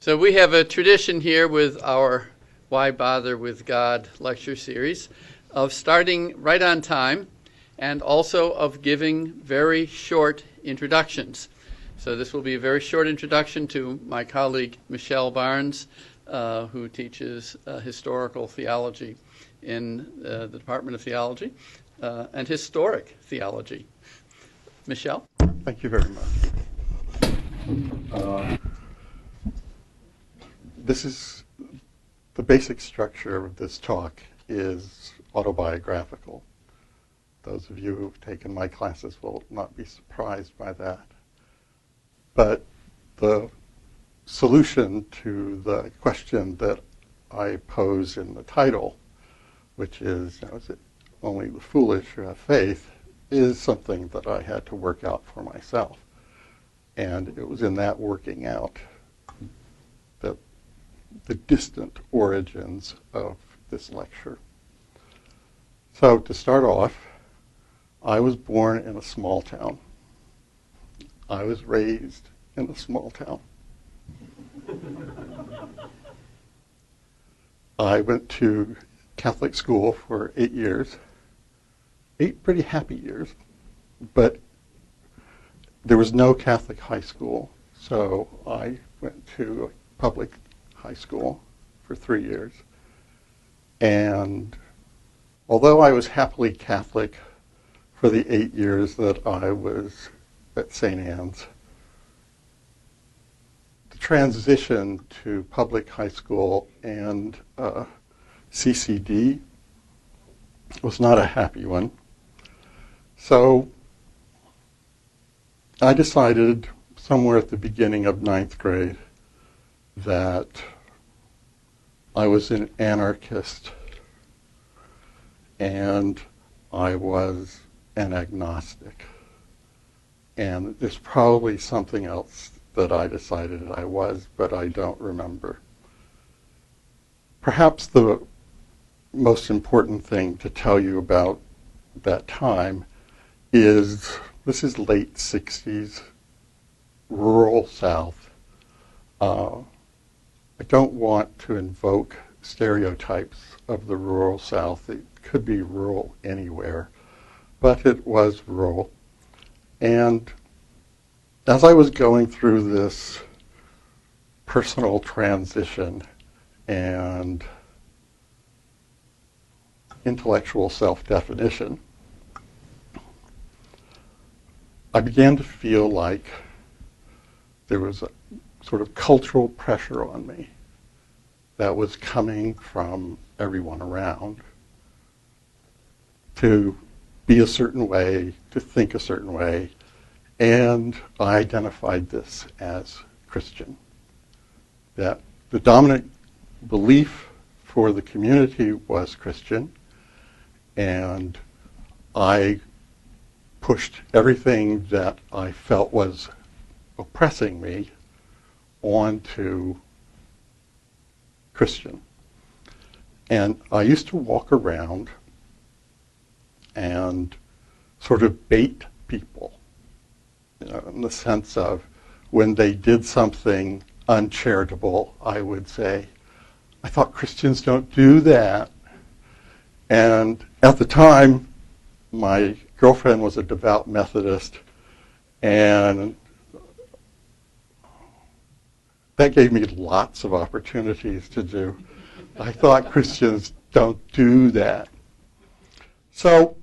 So we have a tradition here with our Why Bother with God lecture series of starting right on time and also of giving very short introductions. So this will be a very short introduction to my colleague Michel Barnes, who teaches historical theology in the Department of Theology and historic theology. Michel? Thank you very much. This is the basic structure of this talk is autobiographical. Those of you who've taken my classes will not be surprised by that. But the solution to the question that I pose in the title, which is it only the foolish who have faith, is something that I had to work out for myself. And it was in that working out that the distant origins of this lecture. So to start off, I was born in a small town. I was raised in a small town. I went to Catholic school for 8 years, 8 pretty happy years, but there was no Catholic high school, so I went to a public high school for 3 years. And although I was happily Catholic for the 8 years that I was at St. Anne's, the transition to public high school and CCD was not a happy one. So I decided somewhere at the beginning of 9th grade that I was an anarchist and I was an agnostic. And there's probably something else that I decided I was, but I don't remember. Perhaps the most important thing to tell you about that time is this is late 60s, rural South. I don't want to invoke stereotypes of the rural South. It could be rural anywhere, but it was rural. And as I was going through this personal transition and intellectual self-definition, I began to feel like there was a sort of cultural pressure on me that was coming from everyone around to be a certain way, to think a certain way, and I identified this as Christian. That the dominant belief for the community was Christian, and I pushed everything that I felt was oppressing me onto Christian. And I used to walk around and sort of bait people, in the sense of when they did something uncharitable, I would say, I thought Christians don't do that. And at the time, my girlfriend was a devout Methodist, and that gave me lots of opportunities to do. I thought Christians don't do that. So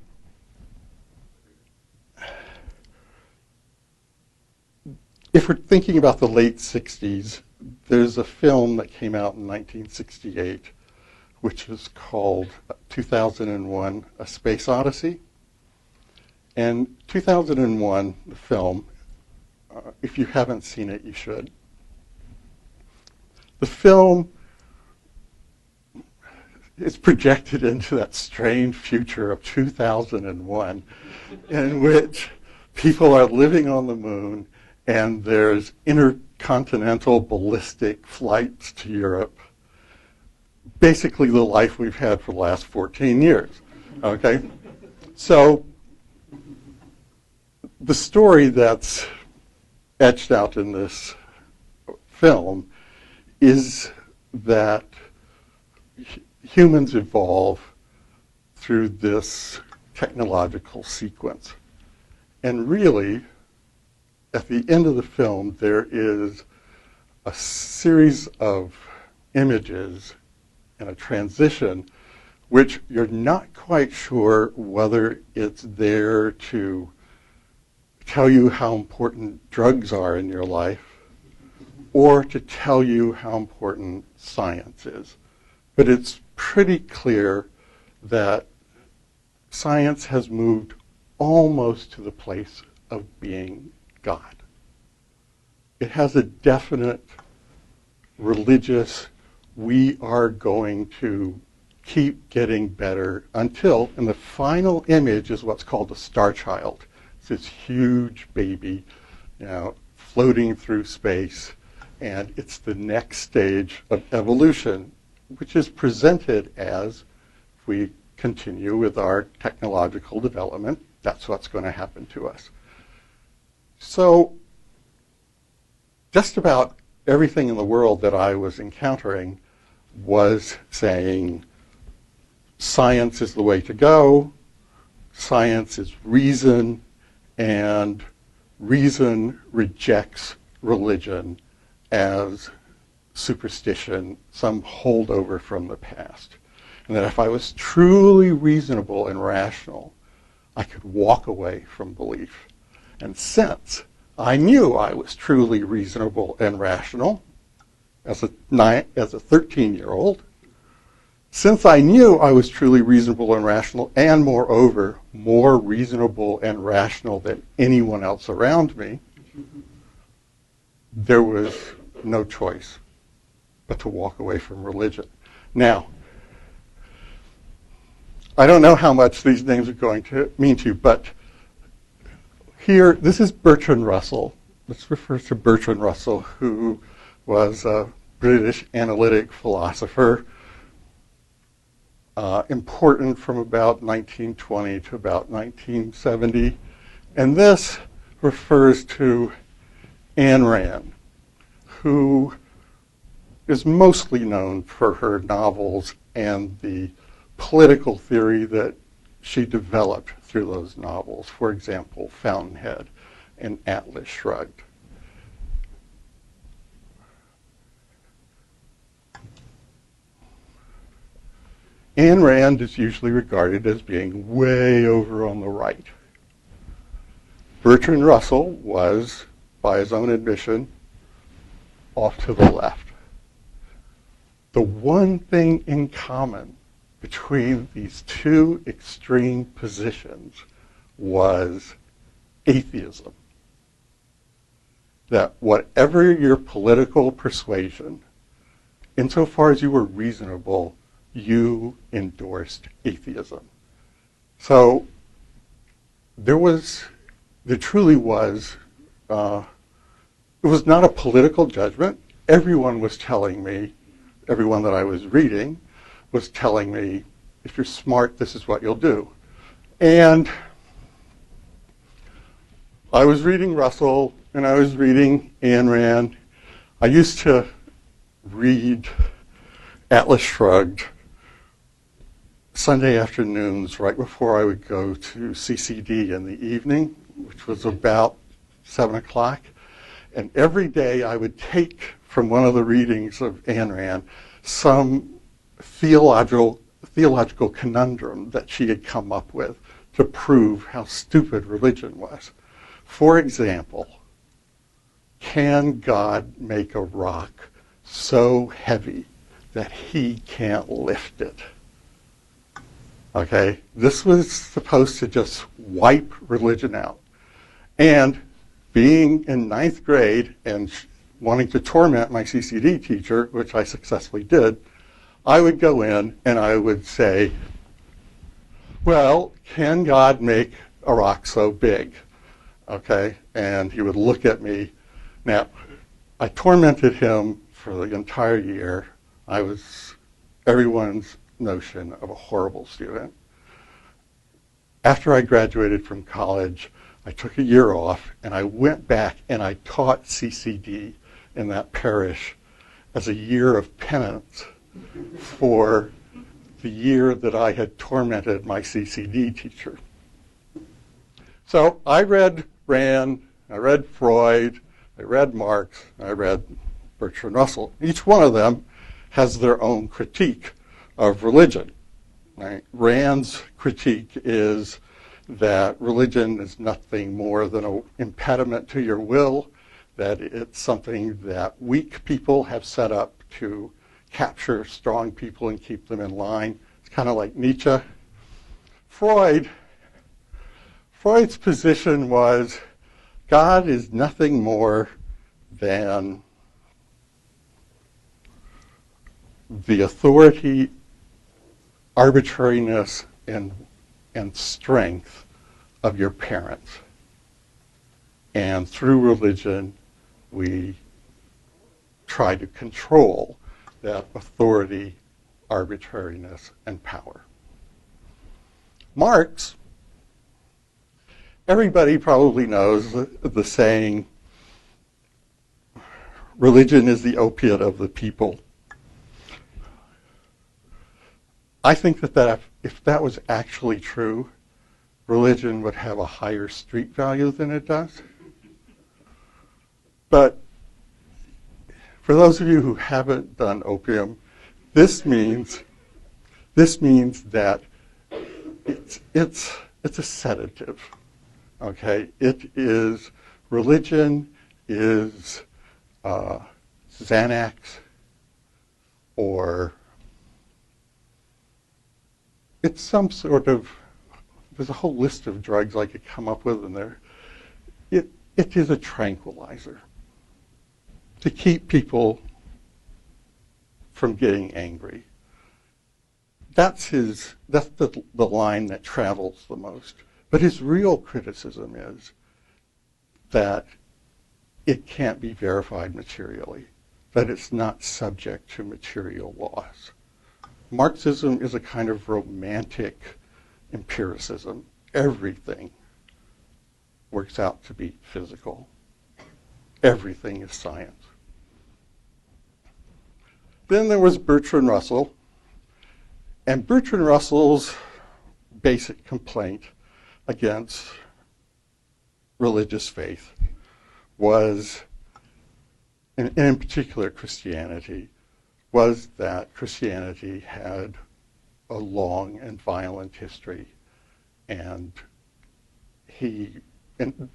if we're thinking about the late 60s, there's a film that came out in 1968, which is called 2001: A Space Odyssey. And 2001, the film, if you haven't seen it, you should. The film is projected into that strange future of 2001 in which people are living on the moon and there's intercontinental ballistic flights to Europe. Basically the life we've had for the last 14 years, okay? So the story that's etched out in this film is that humans evolve through this technological sequence. And really, at the end of the film, there is a series of images and a transition which you're not quite sure whether it's there to tell you how important drugs are in your life or to tell you how important science is. But it's pretty clear that science has moved almost to the place of being God. It has a definite religious, we are going to keep getting better until, and the final image is what's called the star child. It's this huge baby, floating through space, and it's the next stage of evolution, which is presented as, if we continue with our technological development, that's what's going to happen to us. So just about everything in the world that I was encountering was saying science is the way to go, science is reason, and reason rejects religion as superstition, some holdover from the past. And that if I was truly reasonable and rational, I could walk away from belief. And since I knew I was truly reasonable and rational as a 13-year-old, since I knew I was truly reasonable and rational, and moreover, more reasonable and rational than anyone else around me, there was no choice but to walk away from religion. Now, I don't know how much these names are going to mean to you, but here, this is Bertrand Russell. Let's refer to Bertrand Russell, who was a British analytic philosopher, important from about 1920 to about 1970. And this refers to Ayn Rand, who is mostly known for her novels and the political theory that she developed through those novels. For example, Fountainhead and Atlas Shrugged. Ayn Rand is usually regarded as being way over on the right. Bertrand Russell was, by his own admission, off to the left. The one thing in common between these two extreme positions was atheism. That whatever your political persuasion, insofar as you were reasonable, you endorsed atheism. So there truly was, it was not a political judgment. Everyone was telling me, everyone that I was reading was telling me, if you're smart, this is what you'll do. And I was reading Russell, and I was reading Ayn Rand. I used to read Atlas Shrugged Sunday afternoons right before I would go to CCD in the evening, which was about 7 o'clock. And every day I would take from one of the readings of Ayn Rand some theological conundrum that she had come up with to prove how stupid religion was. For example, can God make a rock so heavy that he can't lift it? Okay, this was supposed to just wipe religion out. And being in 9th grade and wanting to torment my CCD teacher, which I successfully did, I would go in and I would say, well, can God make a rock so big? Okay, and he would look at me. Now, I tormented him for the entire year. I was everyone's notion of a horrible student. After I graduated from college, I took a year off and I went back and I taught CCD in that parish. as a year of penance for the year that I had tormented my CCD teacher. So I read Rand, I read Freud, I read Marx, I read Bertrand Russell. Each one of them has their own critique of religion. Right? Rand's critique is that religion is nothing more than an impediment to your will, that it's something that weak people have set up to capture strong people and keep them in line. It's kind of like Nietzsche. Freud's position was God is nothing more than the authority, arbitrariness, and strength of your parents. And through religion, we try to control that authority, arbitrariness, and power. Marx, everybody probably knows the saying, religion is the opiate of the people. I think that if that was actually true, religion would have a higher street value than it does. But for those of you who haven't done opium, this means that it's a sedative. Okay, religion is Xanax, or it's some sort of, there's a whole list of drugs I could come up with in there. It is a tranquilizer to keep people from getting angry. That's the line that travels the most. But his real criticism is that it can't be verified materially, that it's not subject to material laws. Marxism is a kind of romantic empiricism. Everything works out to be physical. Everything is science. Then there was Bertrand Russell, and Bertrand Russell's basic complaint against religious faith was, and in particular Christianity, was that Christianity had a long and violent history, and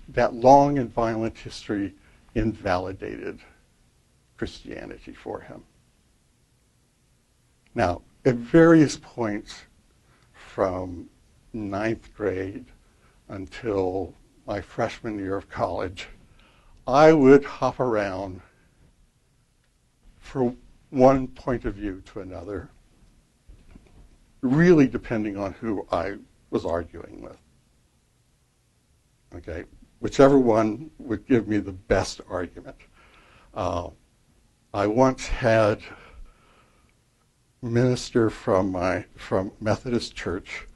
that long and violent history invalidated Christianity for him. Now, at various points from 9th grade until my freshman year of college, I would hop around from one point of view to another, really depending on who I was arguing with. Okay, whichever one would give me the best argument. I once had a minister from Methodist Church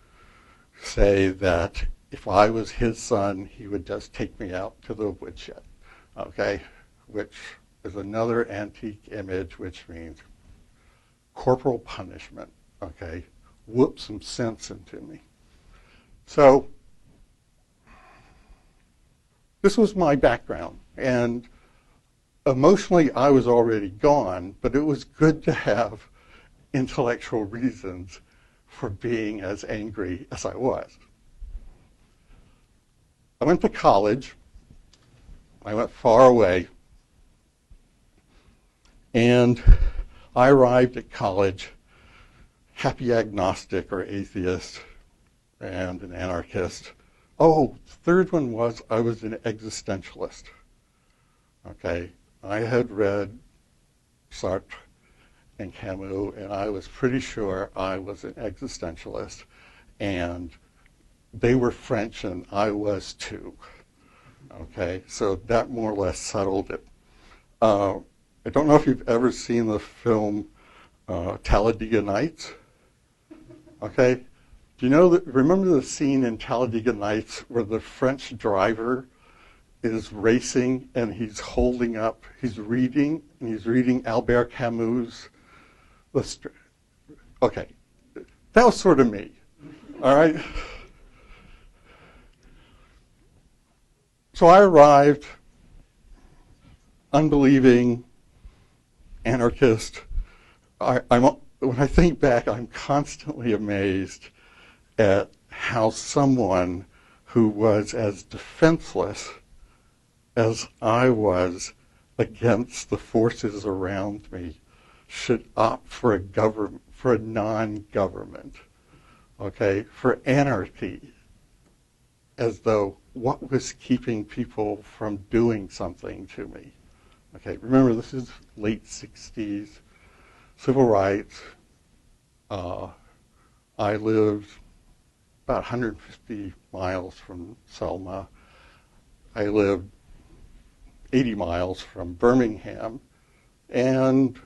say that if I was his son, he would just take me out to the woodshed, okay, which is another antique image, which means corporal punishment, okay, whoop some sense into me. So this was my background, and emotionally I was already gone, but it was good to have intellectual reasons for being as angry as I was. I went to college. I went far away, and I arrived at college happy agnostic or atheist and an anarchist. Oh, the third one was I was an existentialist. Okay, I had read Sartre and Camus, and I was pretty sure I was an existentialist, and they were French and I was too. Okay, so that more or less settled it. I don't know if you've ever seen the film Talladega Nights. Okay, do you know remember the scene in Talladega Nights where the French driver is racing, and he's holding up, he's reading Albert Camus'. Okay, that was sort of me, all right? So I arrived, unbelieving, anarchist. When I think back, I'm constantly amazed at how someone who was as defenseless as I was against the forces around me should opt for a government, for a non-government, okay, for anarchy, as though what was keeping people from doing something to me. Okay, remember this is late 60s, civil rights. I lived about 150 miles from Selma. I lived 80 miles from Birmingham, and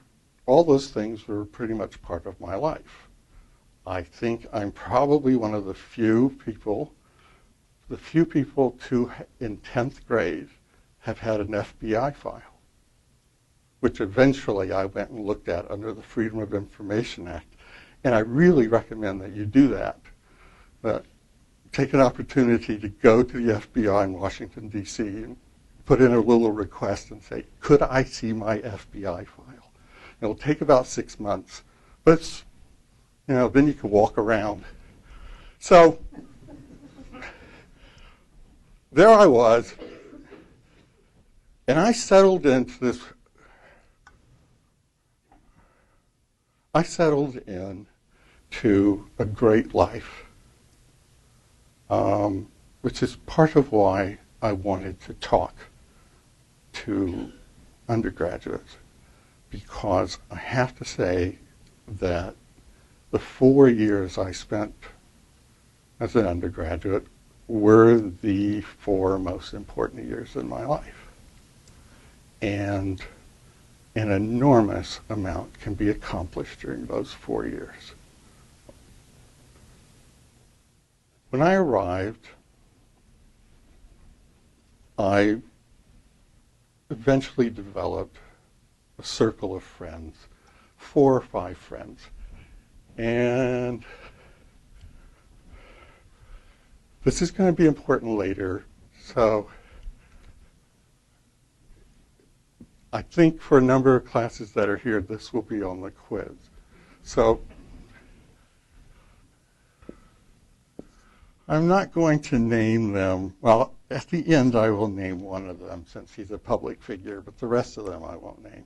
all those things were pretty much part of my life. I think I'm probably one of the few people in 10th grade have had an FBI file, which eventually I went and looked at under the Freedom of Information Act. And I really recommend that you do that. Take an opportunity to go to the FBI in Washington, D.C. and put in a little request and say, could I see my FBI file? It'll take about 6 months, but it's, then you can walk around. So there I was, and I settled into a great life, which is part of why I wanted to talk to undergraduates, because I have to say that the 4 years I spent as an undergraduate were the 4 most important years in my life. And an enormous amount can be accomplished during those 4 years. When I arrived, I eventually developed a circle of friends, 4 or 5 friends. And this is going to be important later, so I think for a number of classes that are here, this will be on the quiz. So I'm not going to name them. Well, at the end I will name one of them since he's a public figure, but the rest of them I won't name.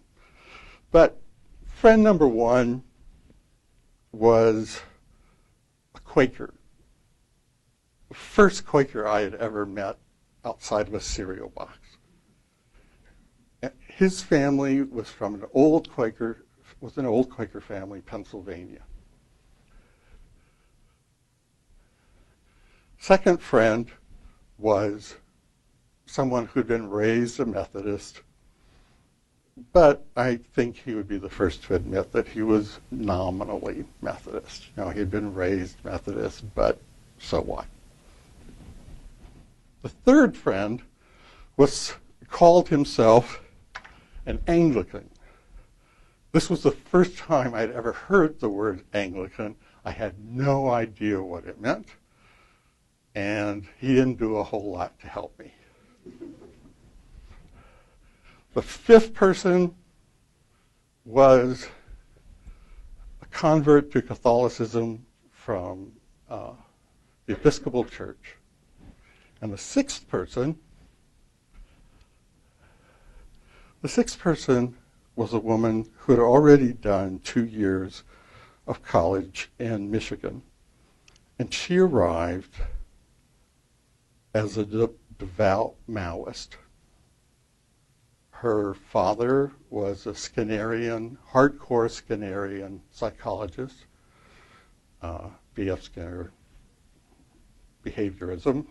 But friend number 1 was a Quaker. The first Quaker I had ever met outside of a cereal box. His family was from an old Quaker family, Pennsylvania. Second friend was someone who'd been raised a Methodist, but I think he would be the first to admit that he was nominally Methodist. He'd been raised Methodist, but so what? The third friend called himself an Anglican. This was the first time I'd ever heard the word Anglican. I had no idea what it meant, and he didn't do a whole lot to help me. The fifth person was a convert to Catholicism from the Episcopal Church. And the sixth person was a woman who had already done 2 years of college in Michigan. And she arrived as a devout Maoist. Her father was a hardcore Skinnerian psychologist, B.F. Skinner, behaviorism.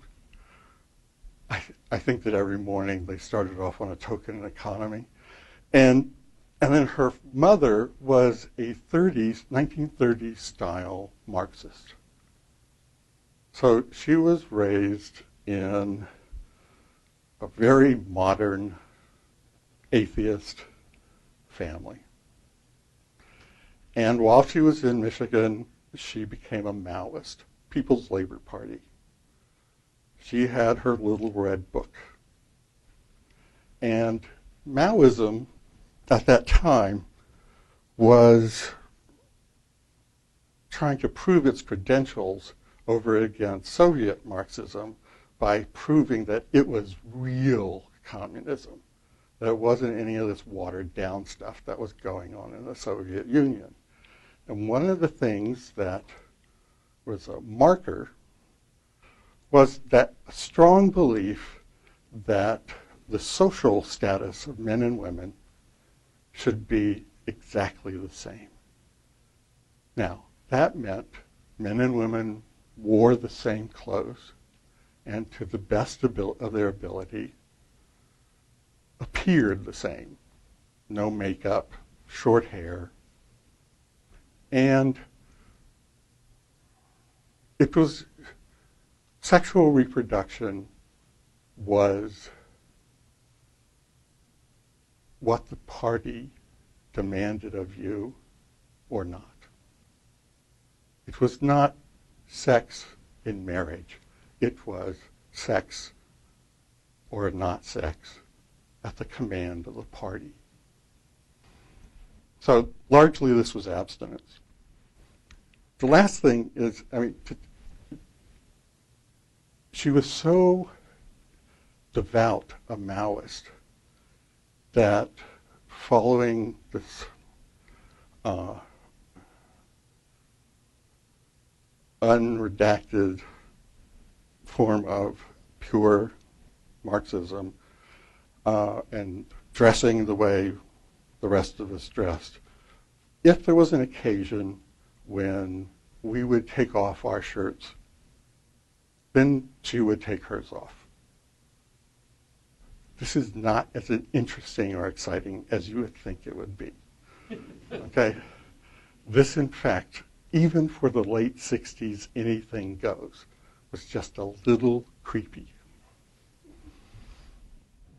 I think that every morning they started off on a token economy. And then her mother was a 1930s style Marxist. So she was raised in a very modern atheist family. And while she was in Michigan, she became a Maoist, People's Labor Party. She had her little red book. And Maoism at that time was trying to prove its credentials over against Soviet Marxism by proving that it was real communism, that it wasn't any of this watered down stuff that was going on in the Soviet Union. And one of the things that was a marker was that strong belief that the social status of men and women should be exactly the same. Now, that meant men and women wore the same clothes and to the best of their ability appeared the same. No makeup, short hair. And it was, sexual reproduction was what the party demanded of you or not. It was not sex in marriage. It was sex or not sex at the command of the party. So largely this was abstinence. The last thing is, she was so devout a Maoist that following this unredacted form of pure Marxism and dressing the way the rest of us dressed, if there was an occasion when we would take off our shirts, then she would take hers off. This is not as interesting or exciting as you would think it would be. Okay? This, in fact, even for the late 60s, anything goes, was just a little creepy.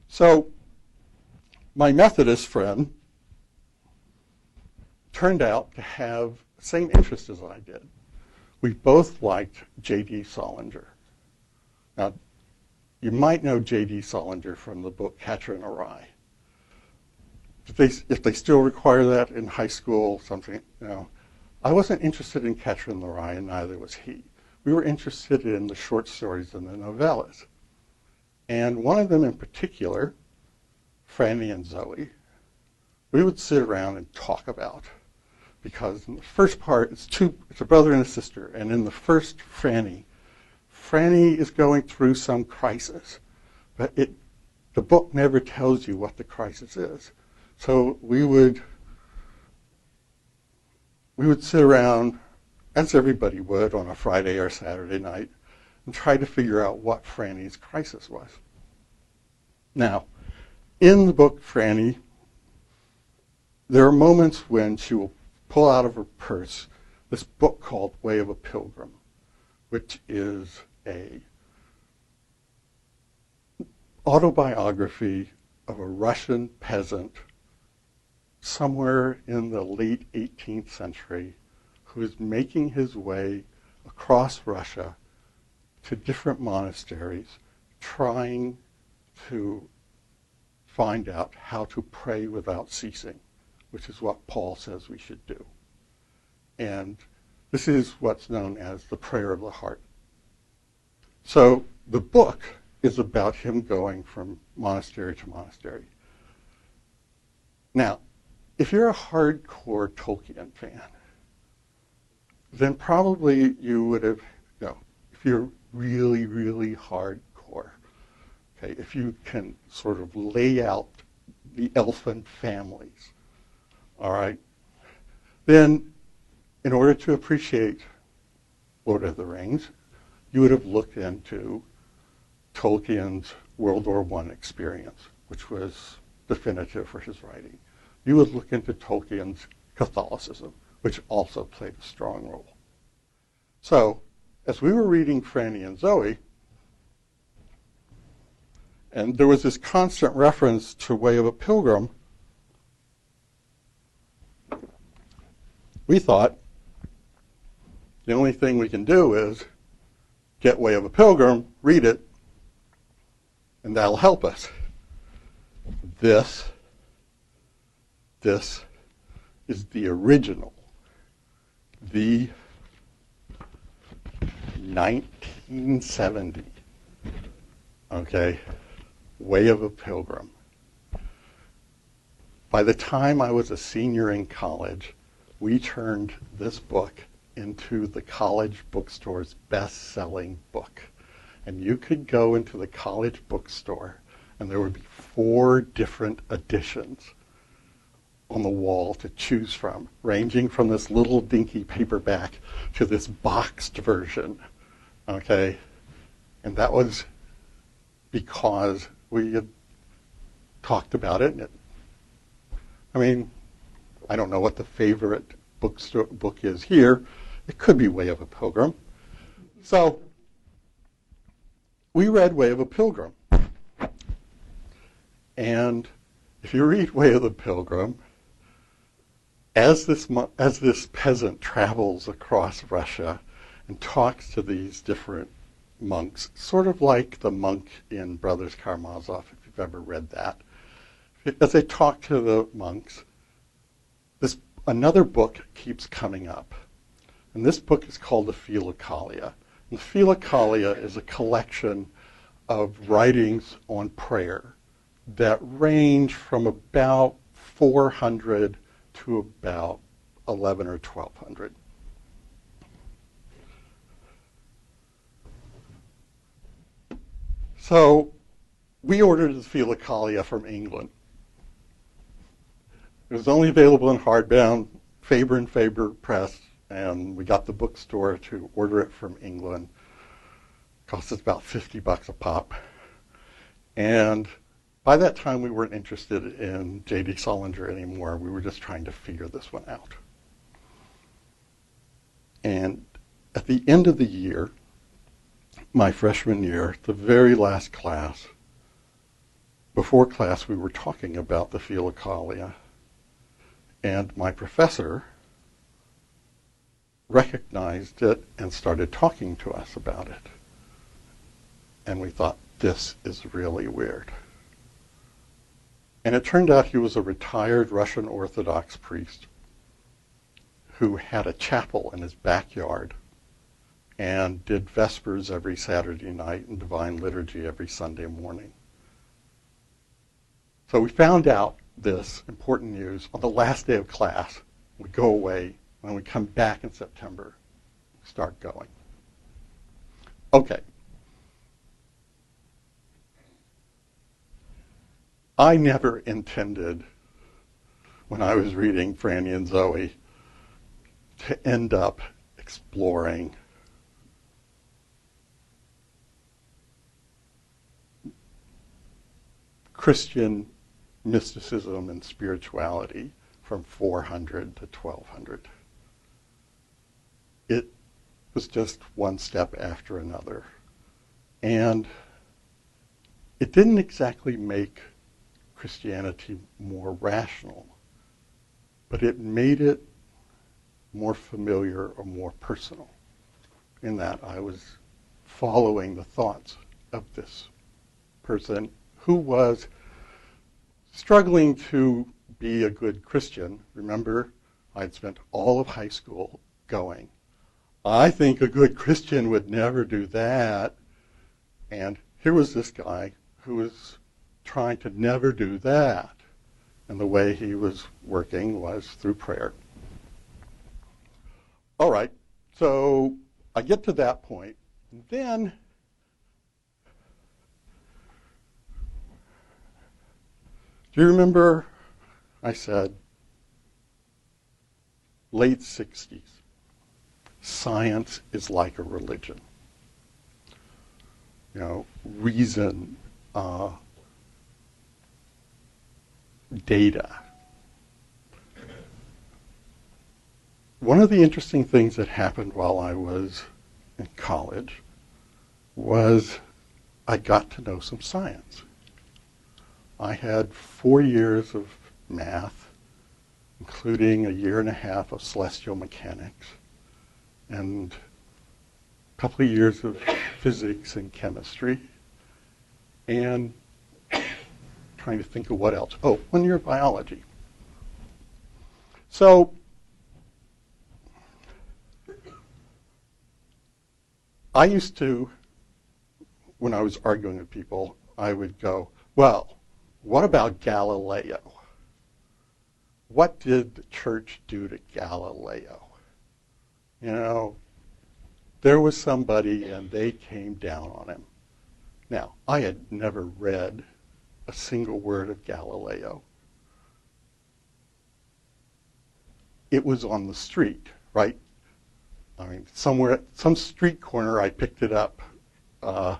So my Methodist friend turned out to have the same interest as I did. We both liked J.D. Salinger. Now, you might know J.D. Salinger from the book Catcher in the Rye. If they still require that in high school, something, I wasn't interested in Catcher in the Rye, and neither was he. We were interested in the short stories and the novellas. And one of them in particular, Franny and Zoe, we would sit around and talk about. Because in the first part, it's a brother and a sister. And in the first Franny is going through some crisis. But the book never tells you what the crisis is. So we would sit around, as everybody would on a Friday or Saturday night, and try to figure out what Franny's crisis was. Now, in the book Franny, there are moments when she will pull out of her purse this book called Way of a Pilgrim, which is a autobiography of a Russian peasant somewhere in the late 18th century who is making his way across Russia to different monasteries, trying to find out how to pray without ceasing, which is what Paul says we should do. And this is what's known as the prayer of the heart. So the book is about him going from monastery to monastery. Now, if you're a hardcore Tolkien fan, then probably you would have, if you're really, really hardcore, okay, if you can sort of lay out the elfin families, all right, then in order to appreciate Lord of the Rings, you would have looked into Tolkien's World War I experience, which was definitive for his writing. You would look into Tolkien's Catholicism, which also played a strong role. So, as we were reading Franny and Zoe, And there was this constant reference to Way of a Pilgrim. We thought the only thing we can do is get Way of a Pilgrim, read it, and that'll help us. This is the original, the 1970, okay, Way of a Pilgrim. By the time I was a senior in college, we turned this book into the college bookstore's best-selling book. And you could go into the college bookstore, and there would be 4 different editions on the wall to choose from, ranging from this little dinky paperback to this boxed version, okay? And that was because we had talked about it. I mean, I don't know what the favorite book is here. It could be Way of a Pilgrim. So we read Way of a Pilgrim. And if you read Way of the Pilgrim, as this peasant travels across Russia and talks to these different monks, sort of like the monk in Brothers Karamazov, if you've ever read that, as they talk to the monks, another book keeps coming up. And this book is called the Philokalia. And the Philokalia is a collection of writings on prayer that range from about 400 to about 11 or 1200. So we ordered the Philokalia from England. It was only available in hardbound, Faber and Faber press, and we got the bookstore to order it from England. It cost us about $50 a pop. And by that time, we weren't interested in J.D. Salinger anymore. We were just trying to figure this one out. And at the end of the year, my freshman year, the very last class, before class, we were talking about the Philokalia. And my professor recognized it and started talking to us about it. And we thought, this is really weird. And it turned out he was a retired Russian Orthodox priest who had a chapel in his backyard and did Vespers every Saturday night and Divine Liturgy every Sunday morning. So we found out this important news on the last day of class. We go away, and we come back in September, start going. Okay. I never intended, when I was reading Franny and Zoe, to end up exploring Christian mysticism and spirituality from 400 to 1200. It was just one step after another. And it didn't exactly make Christianity more rational, but it made it more familiar or more personal, in that I was following the thoughts of this person who was struggling to be a good Christian. Remember, I'd spent all of high school going, I think a good Christian would never do that. And here was this guy who was trying to never do that. And the way he was working was through prayer. All right, so I get to that point. And then do you remember I said late 60s, science is like a religion. You know, reason, data. One of the interesting things that happened while I was in college was I got to know some science. I had 4 years of math, including a year and a half of celestial mechanics, and a couple of years of physics and chemistry, and trying to think of what else. Oh, 1 year of biology. So I used to, when I was arguing with people, I would go, well, what about Galileo? What did the church do to Galileo? You know, there was somebody and they came down on him. Now, I had never read a single word of Galileo. It was on the street, right? I mean, somewhere, some street corner, I picked it up. The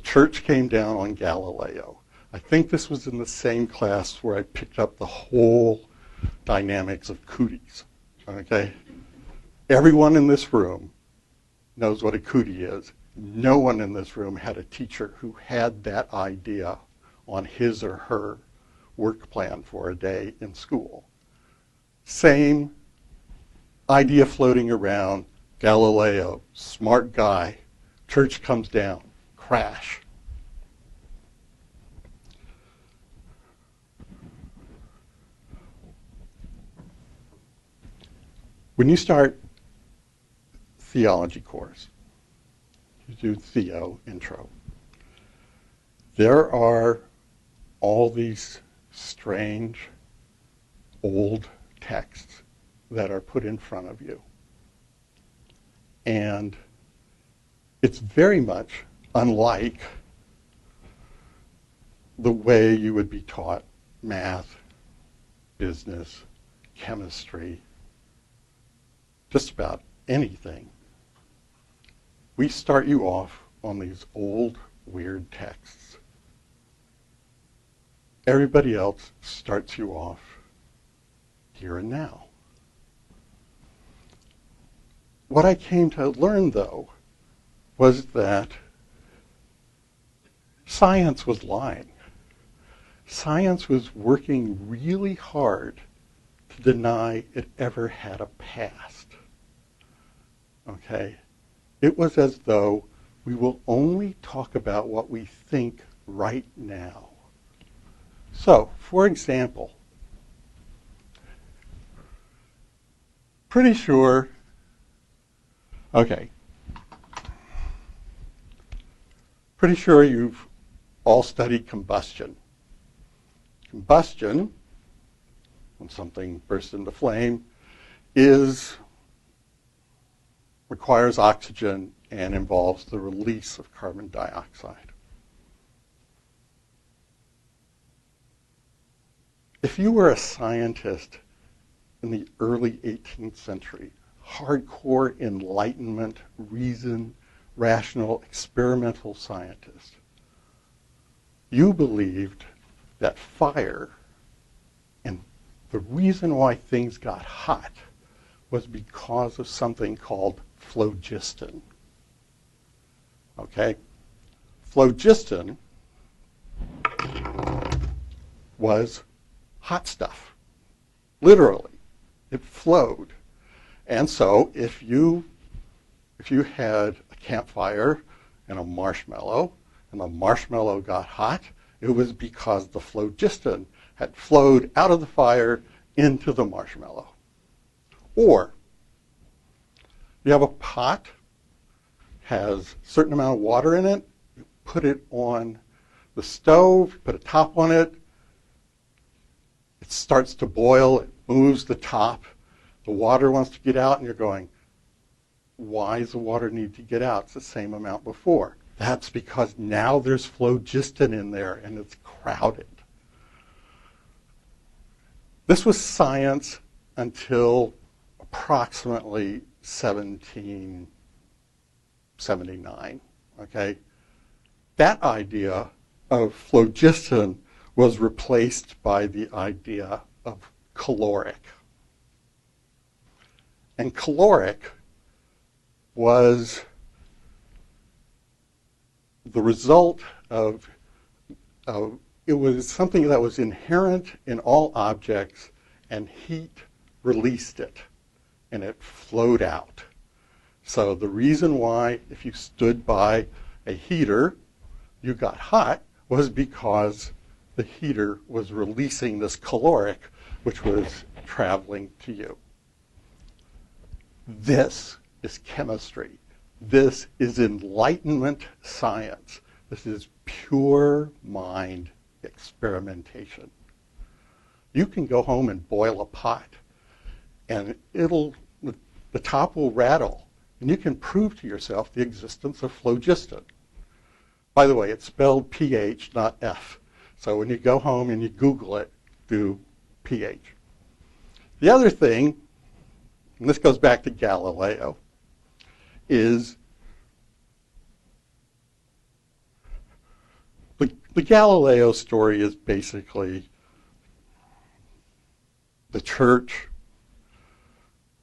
church came down on Galileo. I think this was in the same class where I picked up the whole dynamics of cooties, okay? Everyone in this room knows what a cootie is. No one in this room had a teacher who had that idea on his or her work plan for a day in school. Same idea floating around, Galileo, smart guy, church comes down, crash. When you start theology course, you do Theo, intro, there are all these strange old texts that are put in front of you. And it's very much unlike the way you would be taught math, business, chemistry, just about anything. We start you off on these old, weird texts. Everybody else starts you off here and now. What I came to learn, though, was that science was lying. Science was working really hard to deny it ever had a past. Okay? It was as though we will only talk about what we think right now. So, for example, pretty sure, pretty sure you've all studied combustion. Combustion, when something bursts into flame, requires oxygen and involves the release of carbon dioxide. If you were a scientist in the early 18th century, hardcore Enlightenment, reason, rational, experimental scientist, you believed that fire, and the reason why things got hot was because of something called phlogiston. Okay? Phlogiston was hot stuff. Literally. It flowed. And so if you had a campfire and a marshmallow, and the marshmallow got hot, it was because the phlogiston had flowed out of the fire into the marshmallow. Or you have a pot, has a certain amount of water in it, you put it on the stove, put a top on it, it starts to boil, it moves the top, the water wants to get out, and you're going, why does the water need to get out? It's the same amount before. That's because now there's phlogiston in there and it's crowded. This was science until approximately 1779, okay? That idea of phlogiston was replaced by the idea of caloric. And caloric was the result of it was something that was inherent in all objects, and heat released it, and it flowed out. So the reason why, if you stood by a heater, you got hot was because the heater was releasing this caloric, which was traveling to you. This is chemistry. This is Enlightenment science. This is pure mind experimentation. You can go home and boil a pot, and the top will rattle, and you can prove to yourself the existence of phlogiston. By the way, it's spelled pH, not F. So when you go home and you Google it, do pH. The other thing, and this goes back to Galileo, is the Galileo story is basically the church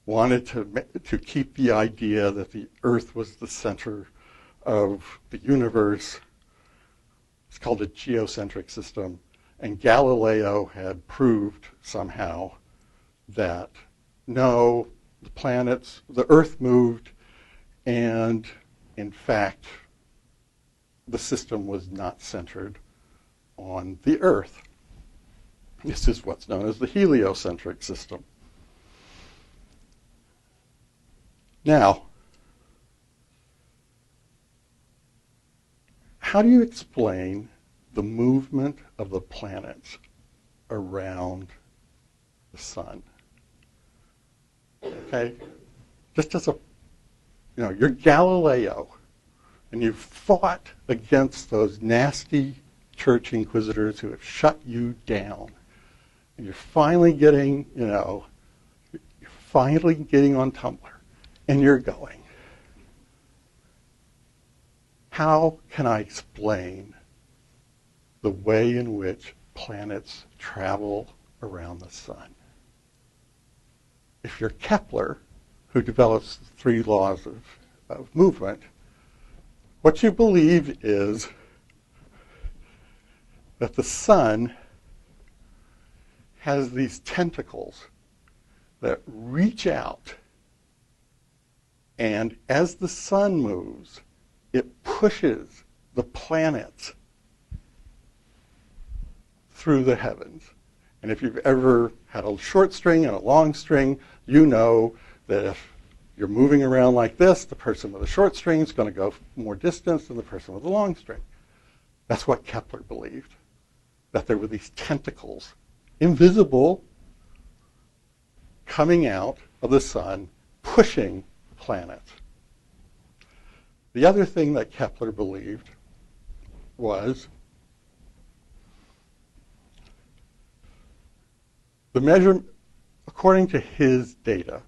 wanted to keep the idea that the earth was the center of the universe. It's called a geocentric system. And Galileo had proved somehow that no, the earth moved, and in fact, the system was not centered on the earth. This is what's known as the heliocentric system. Now, how do you explain the movement of the planets around the sun? Okay? Just as you're Galileo, and you've fought against those nasty church inquisitors who have shut you down. And you're finally getting, on Tumblr, and you're going, how can I explain the way in which planets travel around the sun? If you're Kepler, who develops the 3 laws of movement, what you believe is that the sun has these tentacles that reach out, and as the sun moves, it pushes the planets through the heavens. And if you've ever had a short string and a long string, you know that if you're moving around like this, the person with the short string is going to go more distance than the person with the long string. That's what Kepler believed, that there were these tentacles, invisible, coming out of the sun, pushing the planets. The other thing that Kepler believed was the measurement, according to his data,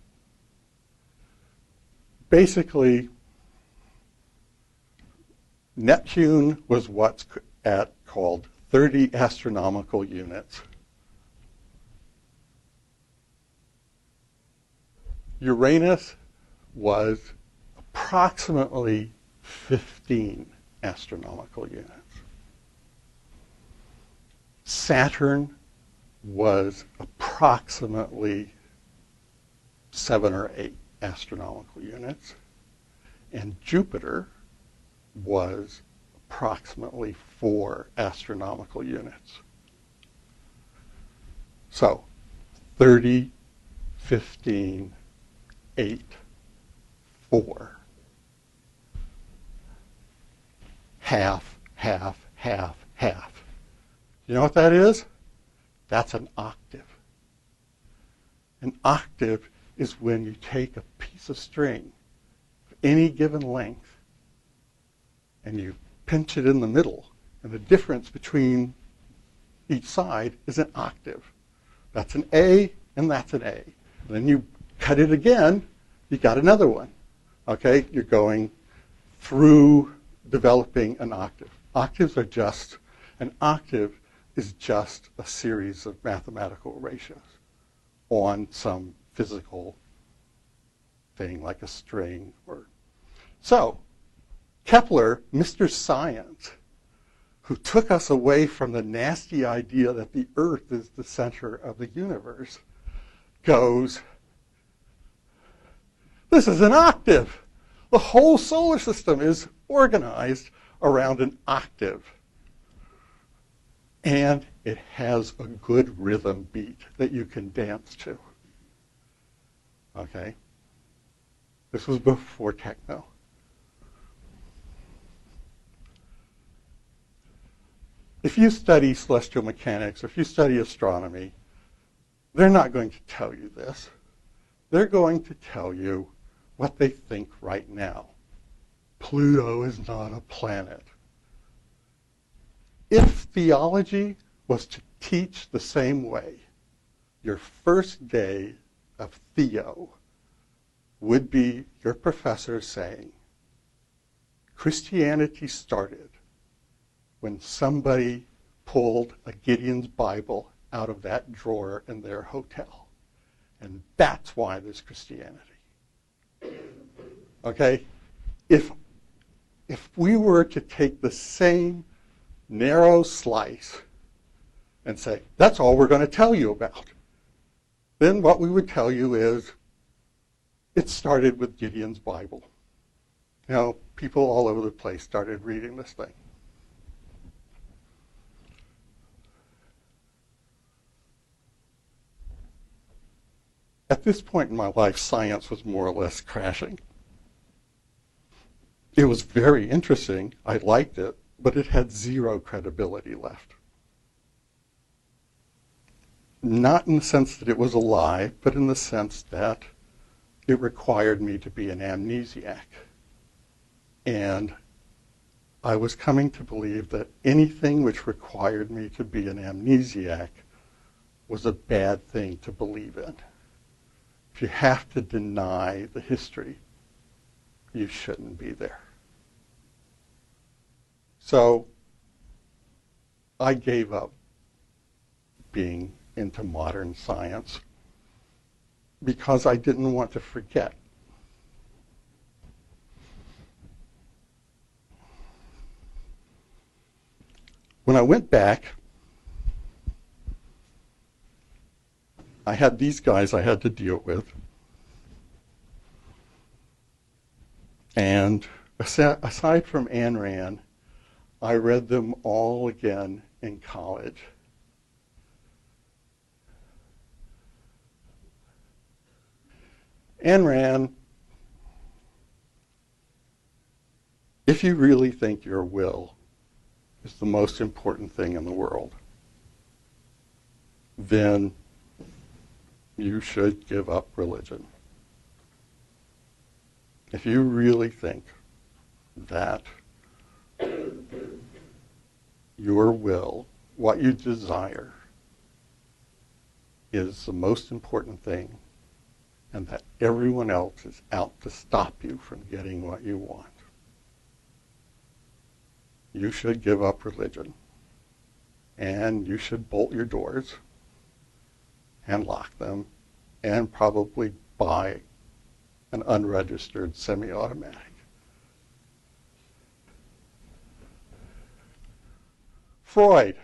basically, Neptune was what's called 30 astronomical units. Uranus was approximately 15 astronomical units. Saturn was approximately 7 or 8 astronomical units, and Jupiter was approximately 4 astronomical units. So 30, 15, 8, 4. Half, half, half, half. You know what that is? That's an octave. An octave is when you take a piece of string of any given length and you pinch it in the middle, and the difference between each side is an octave. That's an A, and that's an A. And then you cut it again, you got another one. Okay? You're going through developing an octave. An octave is just a series of mathematical ratios on some physical thing like a string. So, Kepler, Mr. Science, who took us away from the nasty idea that the Earth is the center of the universe, goes, this is an octave. The whole solar system is organized around an octave. And it has a good rhythm beat that you can dance to. Okay? This was before techno. If you study celestial mechanics, or if you study astronomy, they're not going to tell you this. They're going to tell you what they think right now. Pluto is not a planet. If theology was to teach the same way, your first day of theo would be your professor saying, Christianity started when somebody pulled a Gideon's Bible out of that drawer in their hotel. And that's why there's Christianity. Okay? If we were to take the same narrow slice and say, that's all we're going to tell you about, then what we would tell you is, it started with Gideon's Bible. You know, people all over the place started reading this thing. At this point in my life, science was more or less crashing. It was very interesting. I liked it, but it had zero credibility left. Not in the sense that it was a lie, but in the sense that it required me to be an amnesiac. And I was coming to believe that anything which required me to be an amnesiac was a bad thing to believe in. If you have to deny the history, you shouldn't be there. So I gave up being into modern science because I didn't want to forget. When I went back, I had these guys I had to deal with. And aside from Ayn Rand, I read them all again in college. Ayn Rand, if you really think your will is the most important thing in the world, then you should give up religion. If you really think that your will, what you desire, is the most important thing, and that everyone else is out to stop you from getting what you want, you should give up religion. And you should bolt your doors and lock them and probably buy an unregistered semi-automatic. Freud.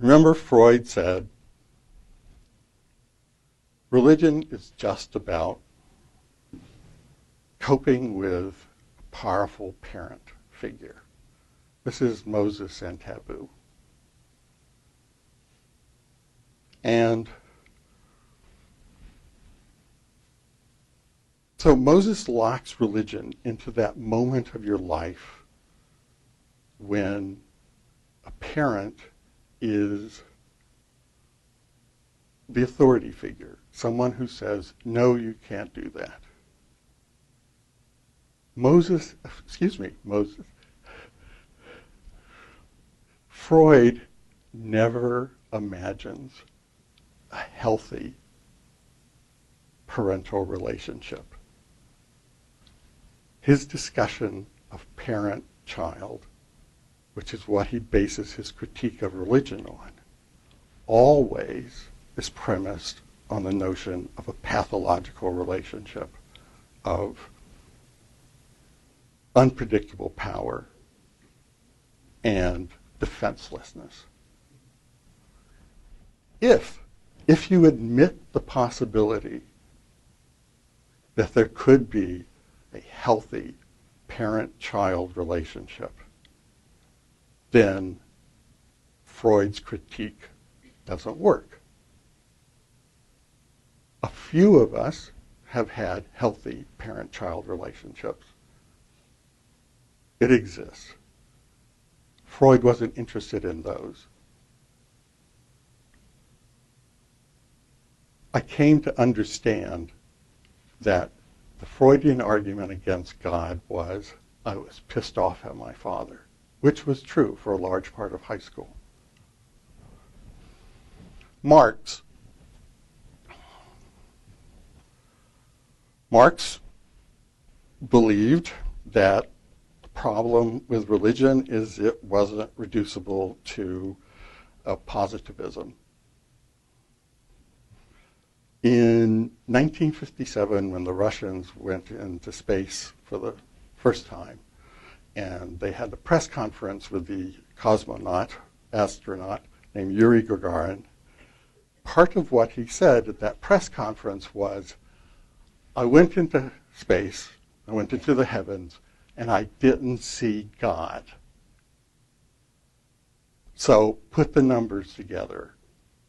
Remember, Freud said, religion is just about coping with a powerful parent figure. This is Moses and taboo. And so Moses locks religion into that moment of your life when a parent is the authority figure, someone who says, no, you can't do that. Freud never imagines a healthy parental relationship. His discussion of parent-child, which is what he bases his critique of religion on, always is premised on the notion of a pathological relationship, of unpredictable power, and defenselessness. If you admit the possibility that there could be a healthy parent-child relationship, then Freud's critique doesn't work. A few of us have had healthy parent-child relationships. It exists. Freud wasn't interested in those. I came to understand that the Freudian argument against God was, I was pissed off at my father, which was true for a large part of high school. Marx believed that the problem with religion is it wasn't reducible to positivism. In 1957, when the Russians went into space for the first time, and they had the press conference with the astronaut named Yuri Gagarin, part of what he said at that press conference was, I went into space, I went into the heavens, and I didn't see God. So put the numbers together.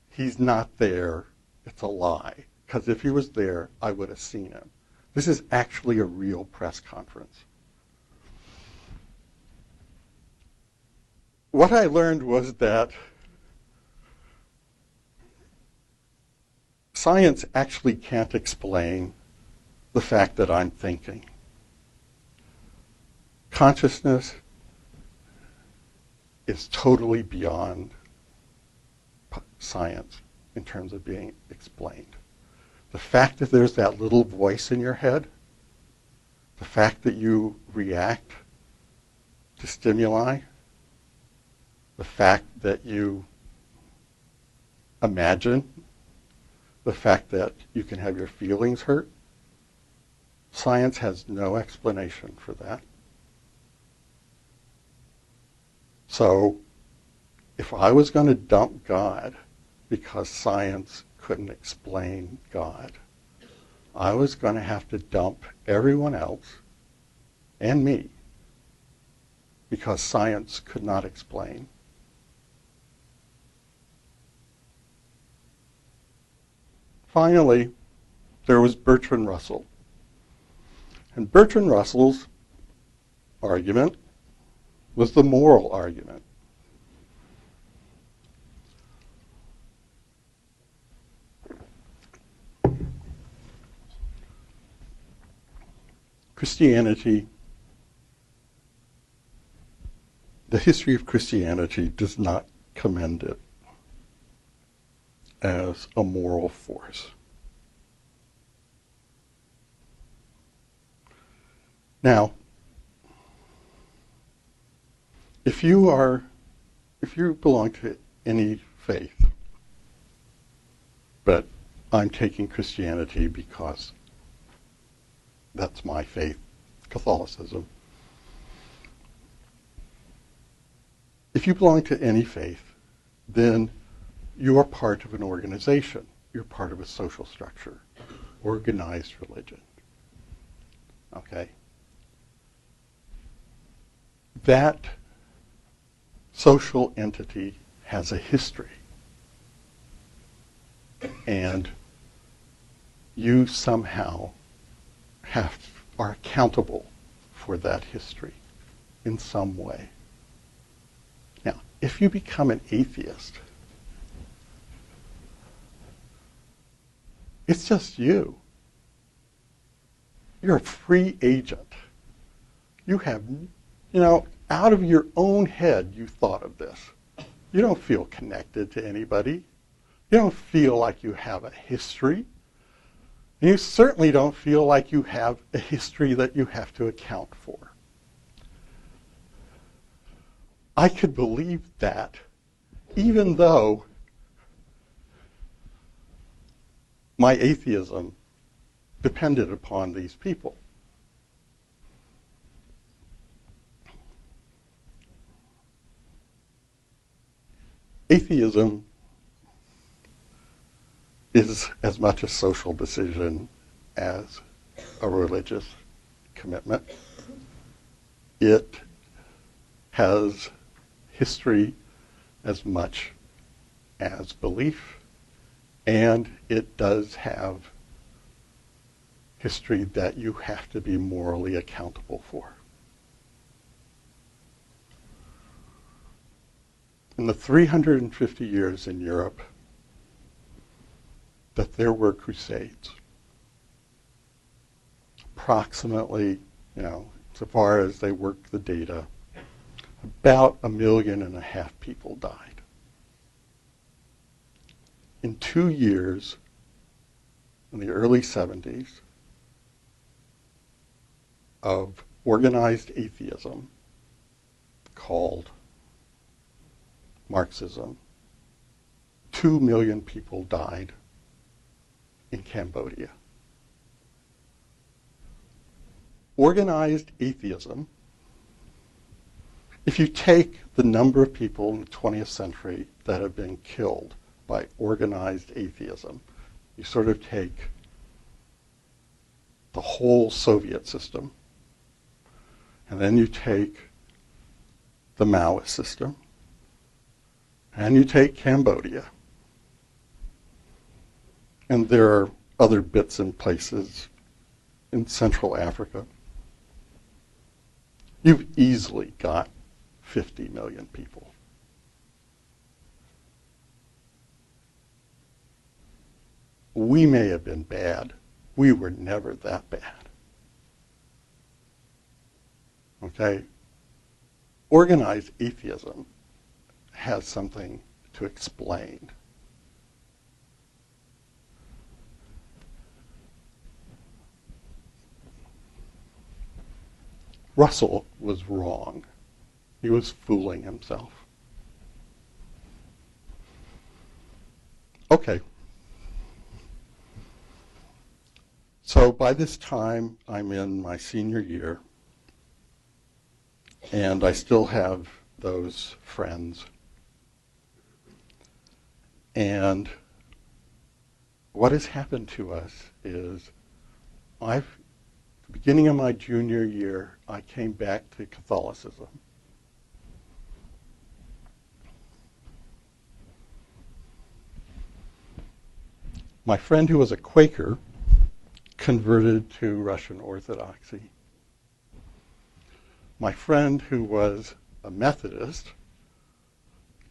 He's not there. It's a lie. Because if he was there, I would have seen him. This is actually a real press conference. What I learned was that science actually can't explain the fact that I'm thinking. Consciousness is totally beyond science in terms of being explained. The fact that there's that little voice in your head, the fact that you react to stimuli, the fact that you imagine, the fact that you can have your feelings hurt, science has no explanation for that. So if I was going to dump God because science couldn't explain God, I was going to have to dump everyone else and me because science could not explain. Finally, there was Bertrand Russell. And Bertrand Russell's argument was the moral argument. Christianity, the history of Christianity does not commend it as a moral force. Now, if you belong to any faith, but I'm taking Christianity because that's my faith, Catholicism. If you belong to any faith, then you are part of an organization. You're part of a social structure, organized religion. Okay? That social entity has a history. And you somehow are accountable for that history in some way. Now, if you become an atheist, it's just you. You're a free agent. You have, out of your own head, you thought of this. You don't feel connected to anybody. You don't feel like you have a history. And you certainly don't feel like you have a history that you have to account for. I could believe that, even though my atheism depended upon these people. Atheism is as much a social decision as a religious commitment. It has history as much as belief, and it does have history that you have to be morally accountable for. In the 350 years in Europe that there were crusades, approximately, so far as they worked the data, about 1.5 million people died. In 2 years, in the early 70s, of organized atheism called Marxism, 2 million people died in Cambodia. Organized atheism, if you take the number of people in the 20th century that have been killed by organized atheism, you sort of take the whole Soviet system, and then you take the Maoist system, and you take Cambodia. And there are other bits and places in Central Africa. You've easily got 50 million people. We may have been bad. We were never that bad. Okay? Organized atheism has something to explain. Russell was wrong. He was fooling himself. Okay. So by this time, I'm in my senior year, and I still have those friends. And what has happened to us is the beginning of my junior year, I came back to Catholicism. My friend who was a Quaker converted to Russian Orthodoxy. My friend who was a Methodist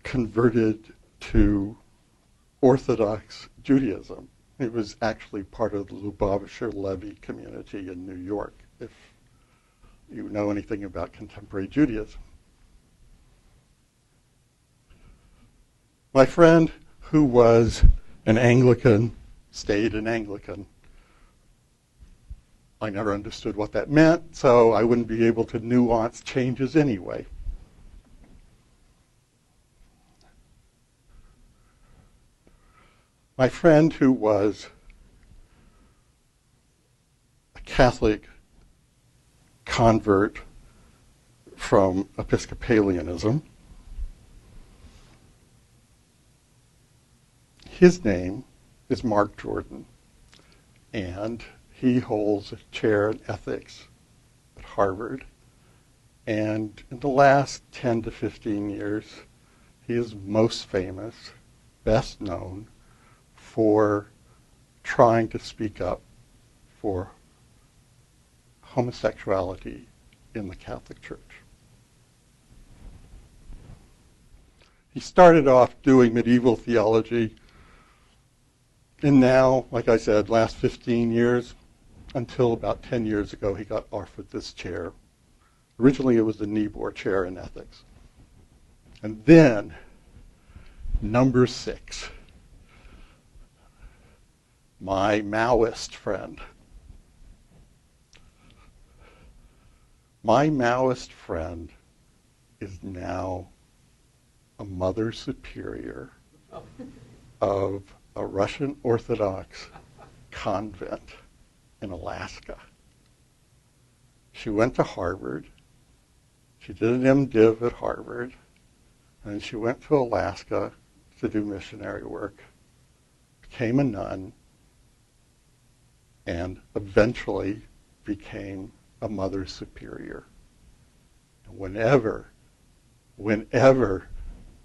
converted to Orthodox Judaism. It was actually part of the Lubavitcher Levy community in New York, if you know anything about contemporary Judaism. My friend who was an Anglican stayed an Anglican. I never understood what that meant, so I wouldn't be able to nuance changes anyway. My friend who was a Catholic convert from Episcopalianism, his name is Mark Jordan, and he holds a chair in ethics at Harvard. And in the last 10 to 15 years, he is most famous, best known, for trying to speak up for homosexuality in the Catholic Church. He started off doing medieval theology, and now, like I said, last 15 years, until about 10 years ago, he got offered this chair. Originally, it was the Niebuhr Chair in Ethics. And then, number 6, my Maoist friend. My Maoist friend is now a Mother Superior of a Russian Orthodox convent in Alaska. She went to Harvard. She did an MDiv at Harvard. And she went to Alaska to do missionary work, became a nun, and eventually became a mother superior. Whenever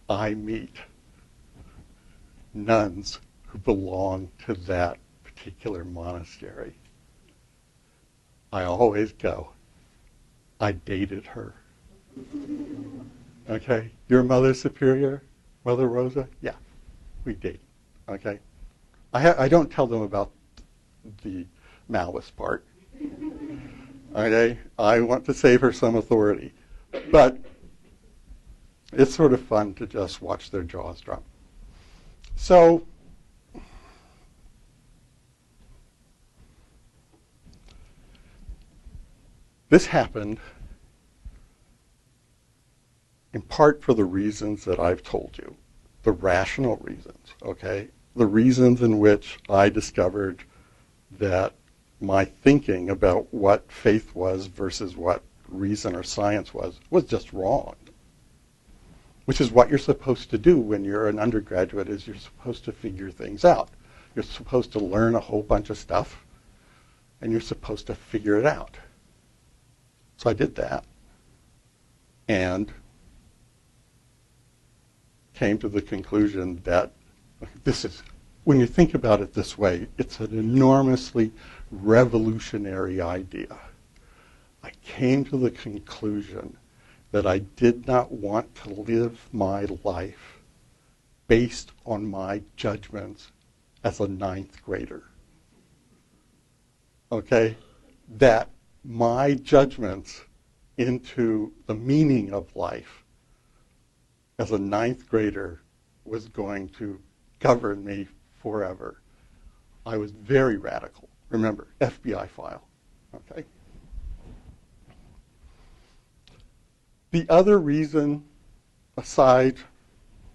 I meet nuns who belong to that particular monastery, I always go, I dated her. Okay? You're Mother Superior, Mother Rosa? Yeah, we dated. Okay? I don't tell them about the malice part. Okay? I want to save her some authority. But it's sort of fun to just watch their jaws drop. So, this happened in part for the reasons that I've told you, the rational reasons, okay? The reasons in which I discovered that my thinking about what faith was versus what reason or science was just wrong. Which is what you're supposed to do when you're an undergraduate, is you're supposed to figure things out. You're supposed to learn a whole bunch of stuff, and you're supposed to figure it out. So I did that, and came to the conclusion that this is, when you think about it this way, it's an enormously revolutionary idea. I came to the conclusion that I did not want to live my life based on my judgments as a ninth grader. Okay? That my judgments into the meaning of life as a ninth grader was going to govern me forever. I was very radical. Remember, FBI file. Okay? The other reason, aside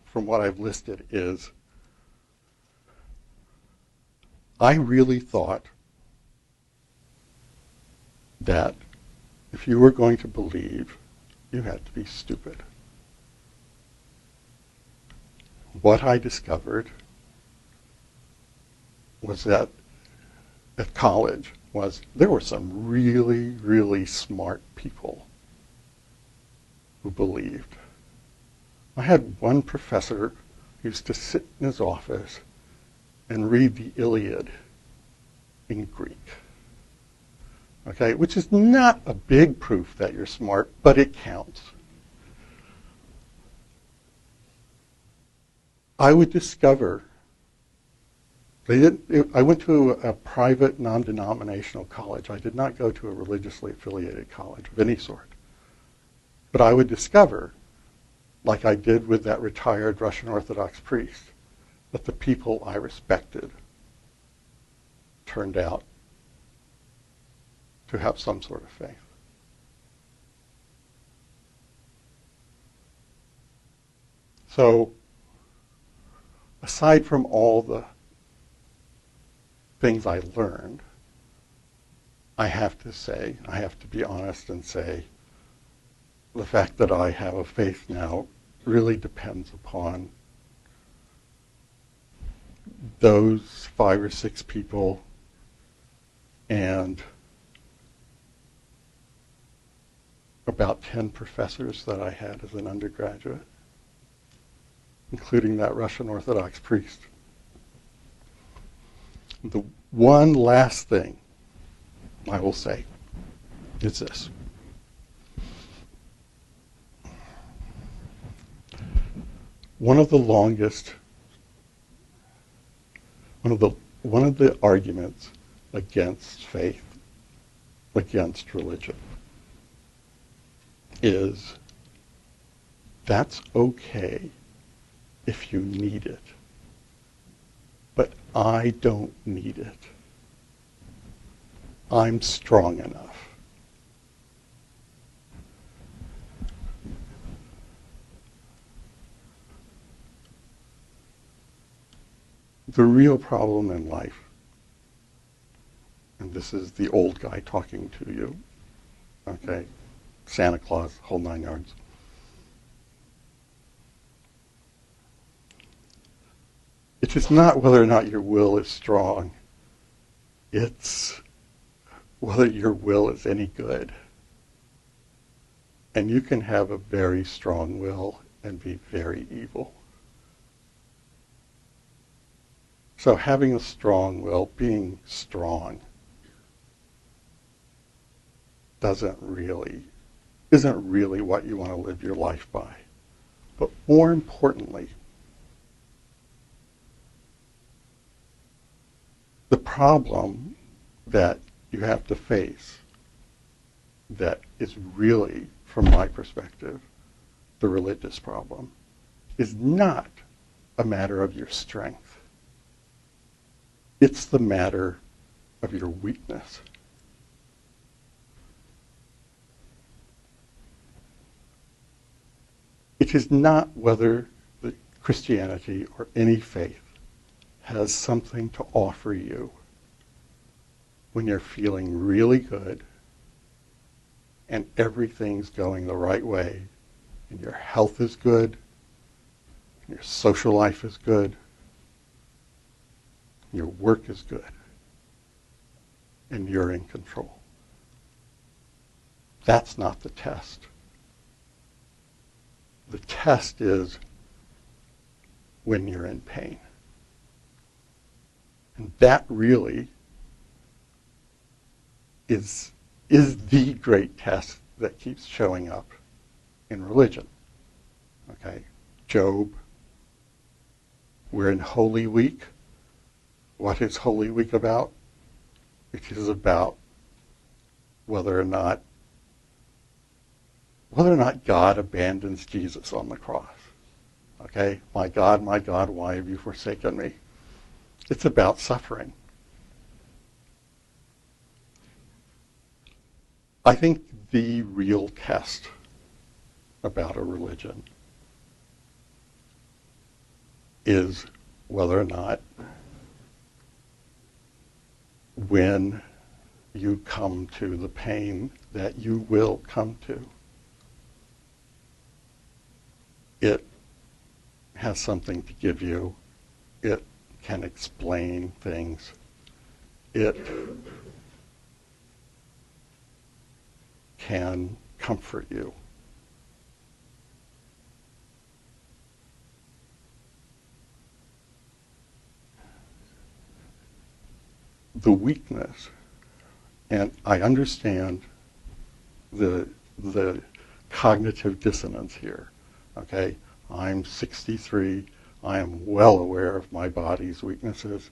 from what I've listed, is I really thought that if you were going to believe, you had to be stupid. What I discovered was that at college was there were some really, really smart people who believed. I had one professor who used to sit in his office and read the Iliad in Greek. Okay, which is not a big proof that you're smart, but it counts. I would discover, I went to a private, non-denominational college. I did not go to a religiously affiliated college of any sort. But I would discover, like I did with that retired Russian Orthodox priest, that the people I respected turned out to have some sort of faith. So, aside from all the things I learned, I have to be honest and say, the fact that I have a faith now really depends upon those 5 or 6 people and about 10 professors that I had as an undergraduate, including that Russian Orthodox priest. The one last thing I will say is this. One of the arguments against faith, against religion, is that's okay if you need it, but I don't need it. I'm strong enough. The real problem in life, and this is the old guy talking to you, okay, Santa Claus, whole 9 yards. It is not whether or not your will is strong. It's whether your will is any good. And you can have a very strong will and be very evil. So having a strong will, being strong, isn't really what you want to live your life by. But more importantly, the problem that you have to face that is really, from my perspective, the religious problem, is not a matter of your strength. It's the matter of your weakness. It is not whether the Christianity or any faith has something to offer you when you're feeling really good and everything's going the right way and your health is good, and your social life is good, your work is good, and you're in control. That's not the test. The test is when you're in pain. And that really is the great test that keeps showing up in religion. Okay? Job. We're in Holy Week. What is Holy Week about? It is about whether or not God abandons Jesus on the cross. Okay? My God, why have you forsaken me? It's about suffering. I think the real test about a religion is whether or not when you come to the pain that you will come to, it has something to give you. It can explain things. It can comfort you. The weakness, and I understand the cognitive dissonance here, okay? I'm 63. I am well aware of my body's weaknesses.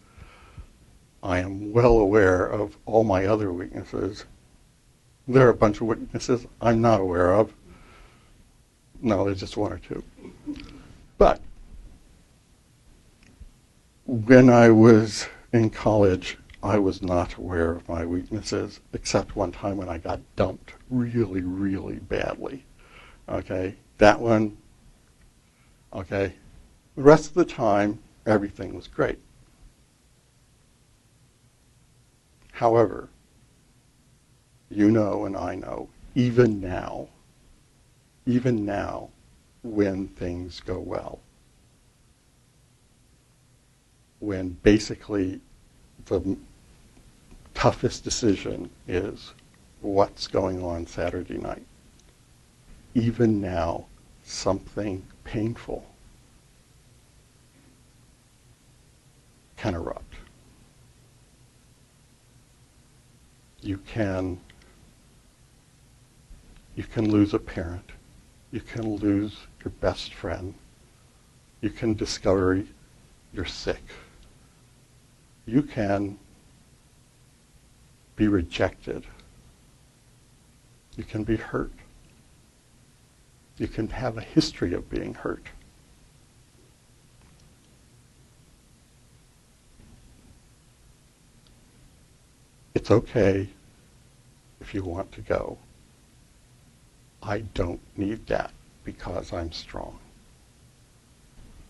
I am well aware of all my other weaknesses. There are a bunch of weaknesses I'm not aware of. No, there's just one or two. But when I was in college, I was not aware of my weaknesses, except one time when I got dumped really, really badly. Okay? That one, okay? The rest of the time, everything was great. However, you know and I know, even now, when things go well, when basically the toughest decision is what's going on Saturday night, even now, something painful can erupt. You can lose a parent. You can lose your best friend. You can discover you're sick. You can be rejected. You can be hurt. You can have a history of being hurt. It's okay if you want to go. I don't need that because I'm strong.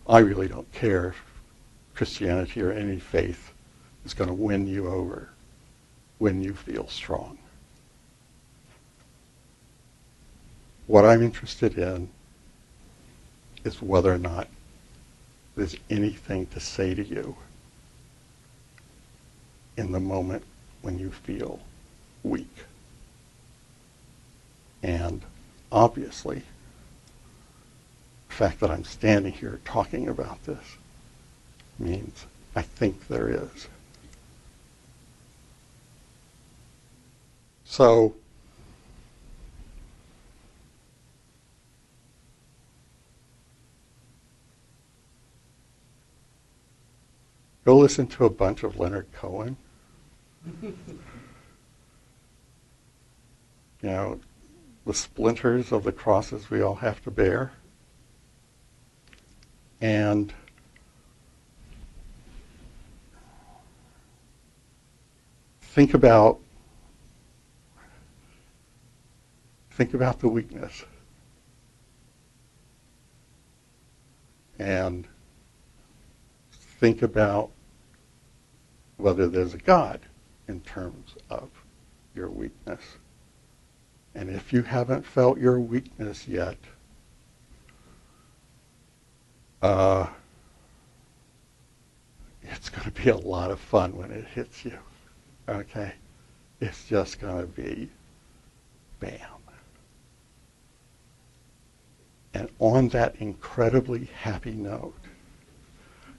I really don't care if Christianity or any faith is going to win you over when you feel strong. What I'm interested in is whether or not there's anything to say to you in the moment when you feel weak. And obviously, the fact that I'm standing here talking about this means I think there is. So, go listen to a bunch of Leonard Cohen. You know, the splinters of the crosses we all have to bear. And think about the weakness. And think about whether there's a God in terms of your weakness. And if you haven't felt your weakness yet, it's going to be a lot of fun when it hits you. Okay? It's just going to be bam. And on that incredibly happy note,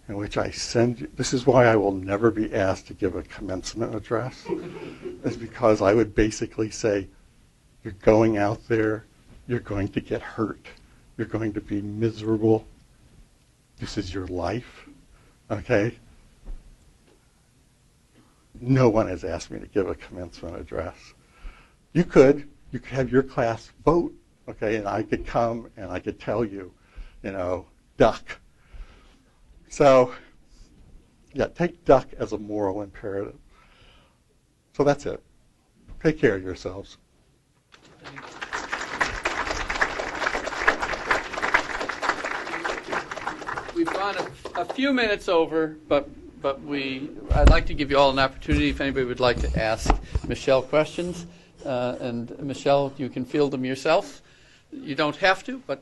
in which I send you, this is why I will never be asked to give a commencement address, is because I would basically say, you're going out there, you're going to get hurt, you're going to be miserable, this is your life, okay? No one has asked me to give a commencement address. You could have your class vote, okay, and I could come and I could tell you, duck. So, yeah, take duck as a moral imperative. So that's it. Take care of yourselves. We've gone a few minutes over, but I'd like to give you all an opportunity if anybody would like to ask Michel questions. And Michel, you can field them yourself. You don't have to, but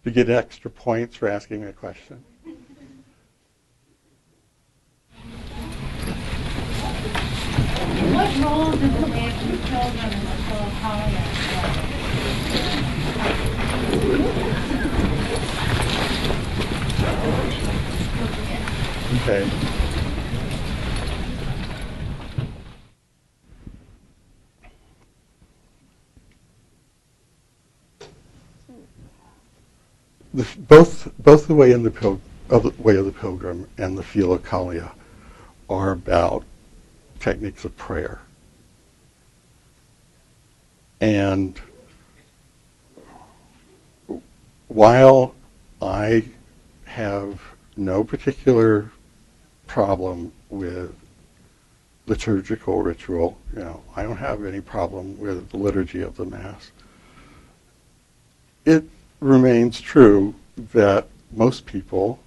You get extra points for asking a question. What role does the national children in the Philokalia play? Okay. Both the way of the Pilgrim and the Philokalia are about techniques of prayer. And while I have no particular problem with liturgical ritual, I don't have any problem with the liturgy of the Mass, it remains true that most people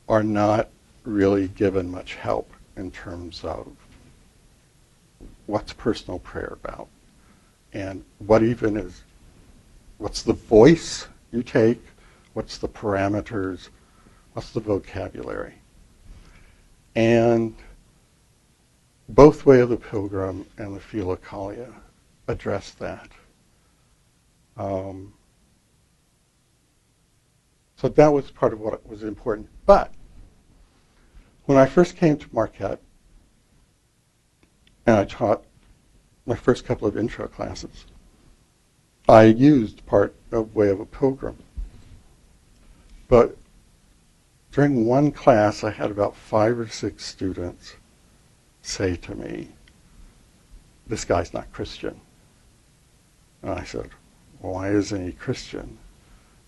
are not really given much help in terms of what's personal prayer about and what's the voice you take, what's the parameters, what's the vocabulary. And both Way of the Pilgrim and the Philokalia address that. So that was part of what was important. But when I first came to Marquette, and I taught my first couple of intro classes, I used part of Way of a Pilgrim. But during one class, I had about 5 or 6 students say to me, "This guy's not Christian." And I said, "Why isn't he Christian?"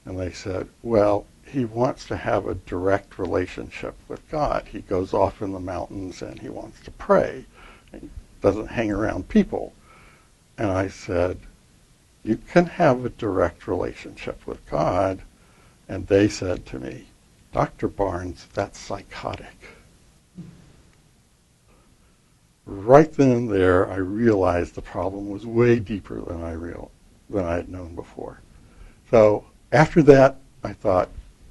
And they said, "Well, he wants to have a direct relationship with God. He goes off in the mountains and he wants to pray. He doesn't hang around people." And I said, "You can have a direct relationship with God." And they said to me, "Dr. Barnes, that's psychotic." right then and there, I realized the problem was way deeper than I had known before. So after that, I thought,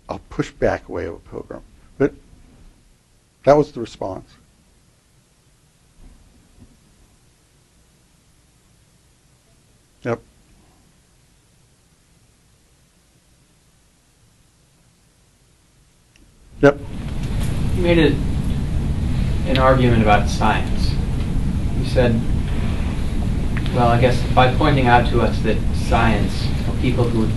I'll push back Way of a Pilgrim. But that was the response. Yep. Yep. You made an argument about science. You said, well, I guess by pointing out to us that science, or people who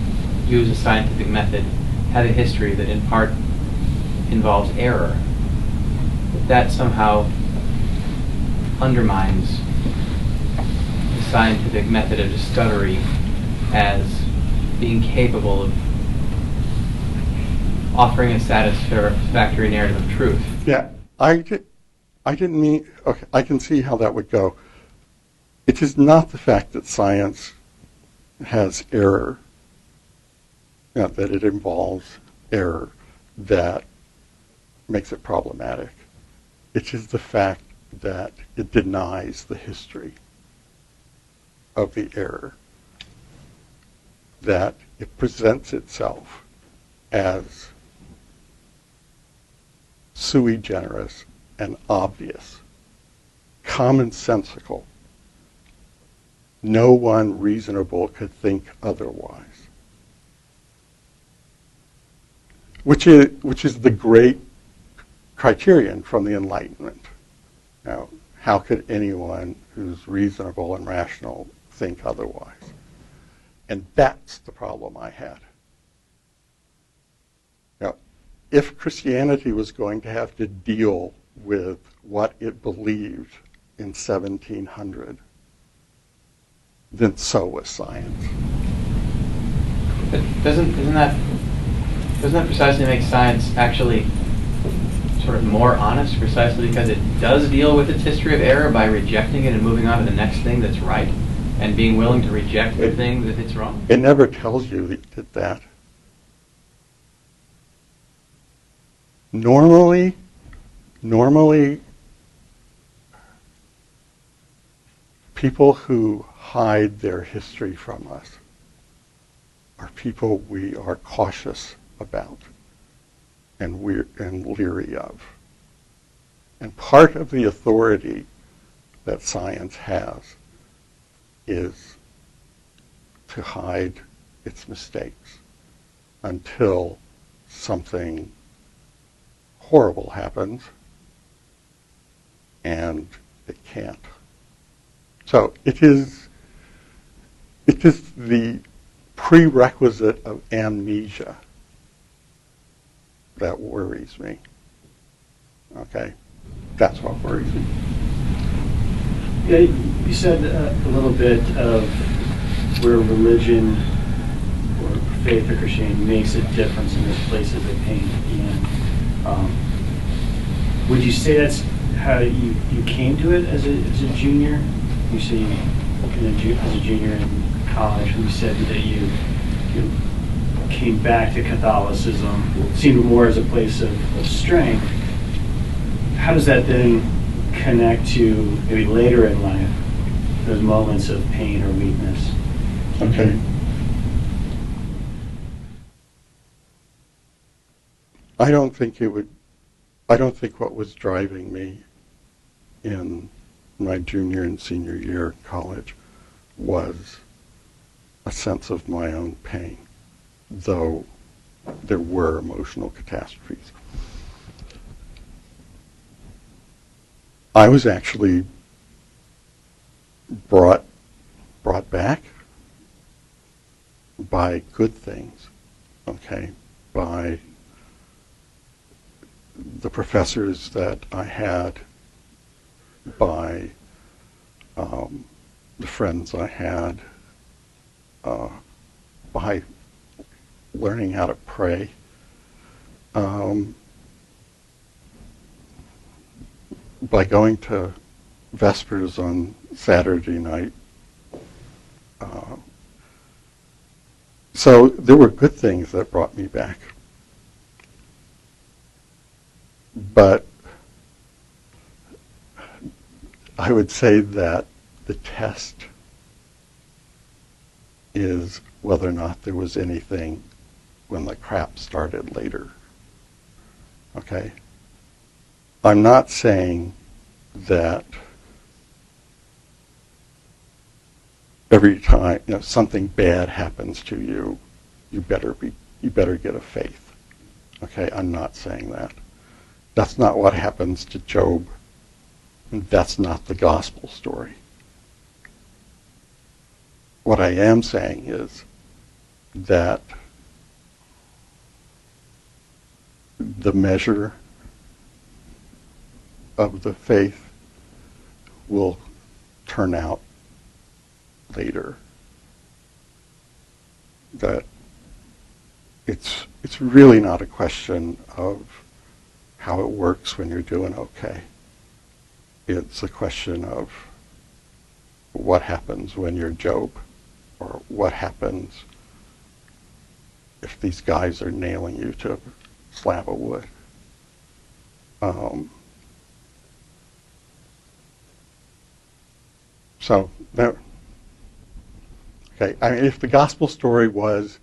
use a scientific method, have a history that in part involves error, that somehow undermines the scientific method of discovery as being capable of offering a satisfactory narrative of truth. Yeah, I didn't mean, okay, I can see how that would go. It is not the fact that science has error, that it involves error, that makes it problematic. It is the fact that it denies the history of the error, that it presents itself as sui generis and obvious, commonsensical. No one reasonable could think otherwise. Which is the great criterion from the Enlightenment. Now, how could anyone who's reasonable and rational think otherwise? And that's the problem I had. Now, if Christianity was going to have to deal with what it believed in 1700, then so was science. But doesn't that precisely make science actually sort of more honest, precisely because it does deal with its history of error by rejecting it and moving on to the next thing that's right, and being willing to reject the thing that it's wrong? It never tells you that it did that. Normally, people who hide their history from us are people we are cautious about and leery of. And part of the authority that science has is to hide its mistakes until something horrible happens, and it can't. So it is the prerequisite of amnesia that worries me. Okay? That's what worries me. Yeah, you said a little bit of where religion or faith or Christianity makes a difference in those places of pain at the end. Would you say that's how you came to it as a junior? You say as a junior in college, when you said that you came back to Catholicism, seemed more as a place of strength. How does that then connect to maybe later in life, those moments of pain or weakness? Okay. I don't think what was driving me in my junior and senior year in college was a sense of my own pain, though there were emotional catastrophes. I was actually brought back by good things, okay, by the professors that I had, by the friends I had, by learning how to pray, by going to Vespers on Saturday night. So there were good things that brought me back. But I would say that the test is whether or not there was anything when the crap started later. Okay? I'm not saying that every time something bad happens to you, you better get a faith. Okay? I'm not saying that. That's not what happens to Job. And that's not the gospel story. What I am saying is that the measure of the faith will turn out later. That it's really not a question of how it works when you're doing okay. It's a question of what happens when you're Job, or what happens if these guys are nailing you to a slab of wood. So that, okay, I mean, if the gospel story was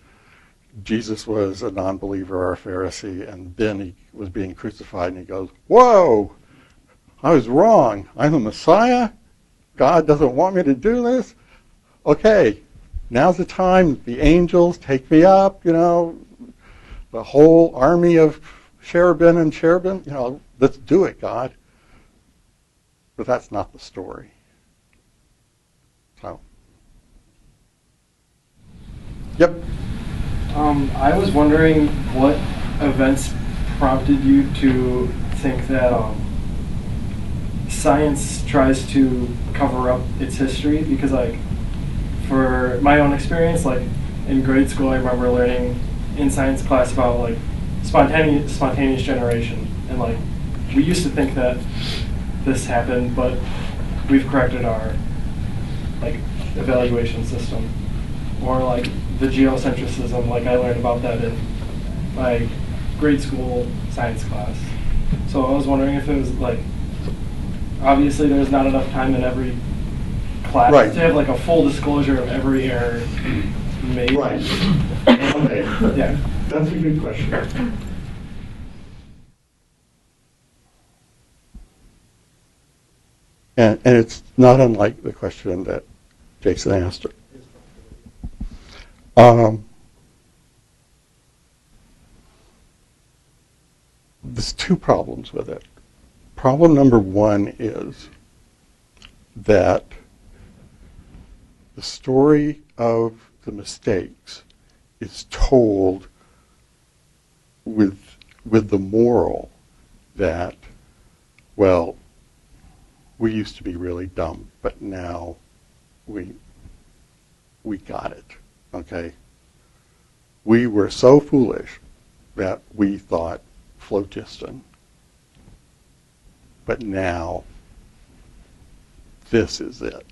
Jesus was a non-believer or a Pharisee, and then he was being crucified, and he goes, "Whoa, I was wrong. I'm the Messiah. God doesn't want me to do this. Okay, now's the time. The angels take me up, the whole army of cherubim and cherubim, let's do it, God." But that's not the story. So, yep. I was wondering what events prompted you to think that science tries to cover up its history, because for my own experience, in grade school I remember learning in science class about spontaneous generation, and we used to think that this happened, but we've corrected our evaluation system, or the geocentrism, I learned about that in my grade school science class. So I was wondering if it was obviously there's not enough time in every class to have a full disclosure of every error made. Right. Okay. Yeah. That's a good question. And it's not unlike the question that Jason asked her. There's two problems with it. Problem number one is that the story of the mistakes is told with the moral that, well, we used to be really dumb, but now we got it, okay? We were so foolish that we thought phlogiston, but now this is it.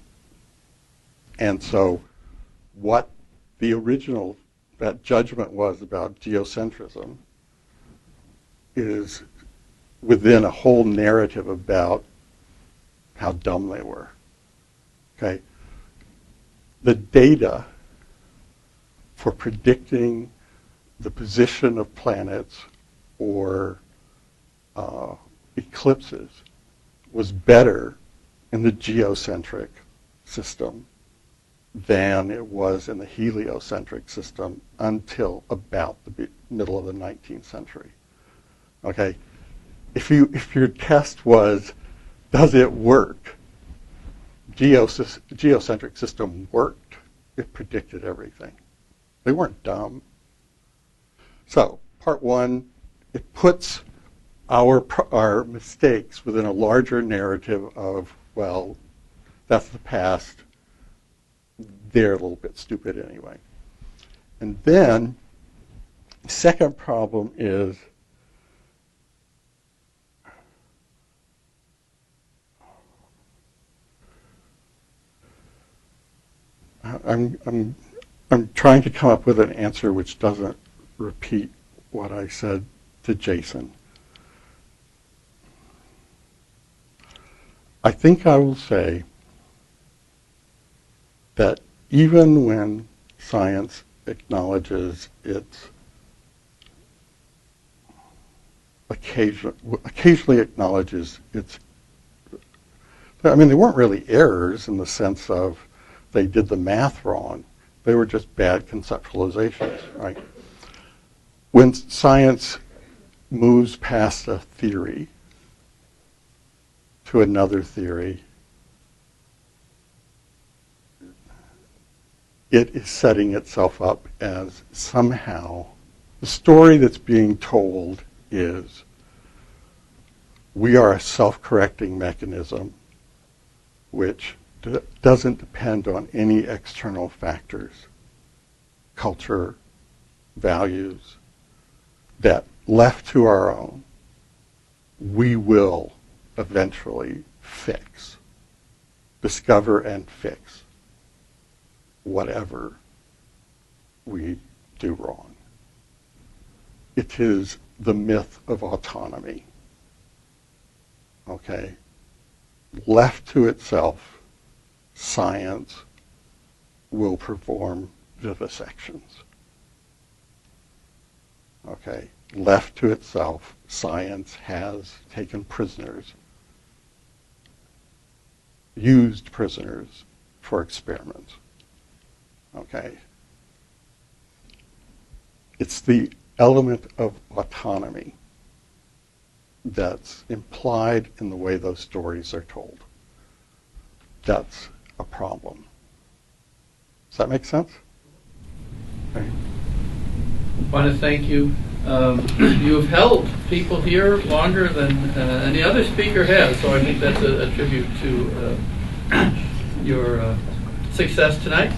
And so what the original, that judgment was about geocentrism is within a whole narrative about how dumb they were, okay? The data for predicting the position of planets or eclipses was better in the geocentric system than it was in the heliocentric system until about the middle of the 19th century. Okay, if your test was, does it work? Geocentric system worked. It predicted everything. They weren't dumb. So, part one, it puts our mistakes within a larger narrative of, well, that's the past. They're a little bit stupid anyway. And then, second problem is I'm trying to come up with an answer which doesn't repeat what I said to Jason. I think I will say that even when science acknowledges its occasionally acknowledges its, I mean, they weren't really errors in the sense of they did the math wrong. They were just bad conceptualizations, right? When science moves past a theory to another theory, it is setting itself up as somehow the story that's being told is we are a self-correcting mechanism which doesn't depend on any external factors, culture, values, that left to our own, we will eventually fix, discover and fix whatever we do wrong. It is the myth of autonomy. Okay? Left to itself, science will perform vivisections. Okay? Left to itself, science has taken prisoners, used prisoners for experiments. Okay? It's the element of autonomy that's implied in the way those stories are told. That's a problem. Does that make sense? Okay. I want to thank you. You have held people here longer than any other speaker has, so I think that's a tribute to your success tonight.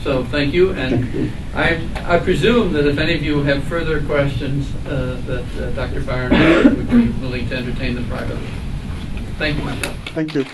So thank you, and I presume that if any of you have further questions, that Dr. Byron would be willing to entertain them privately. Thank you, Michel. Thank you.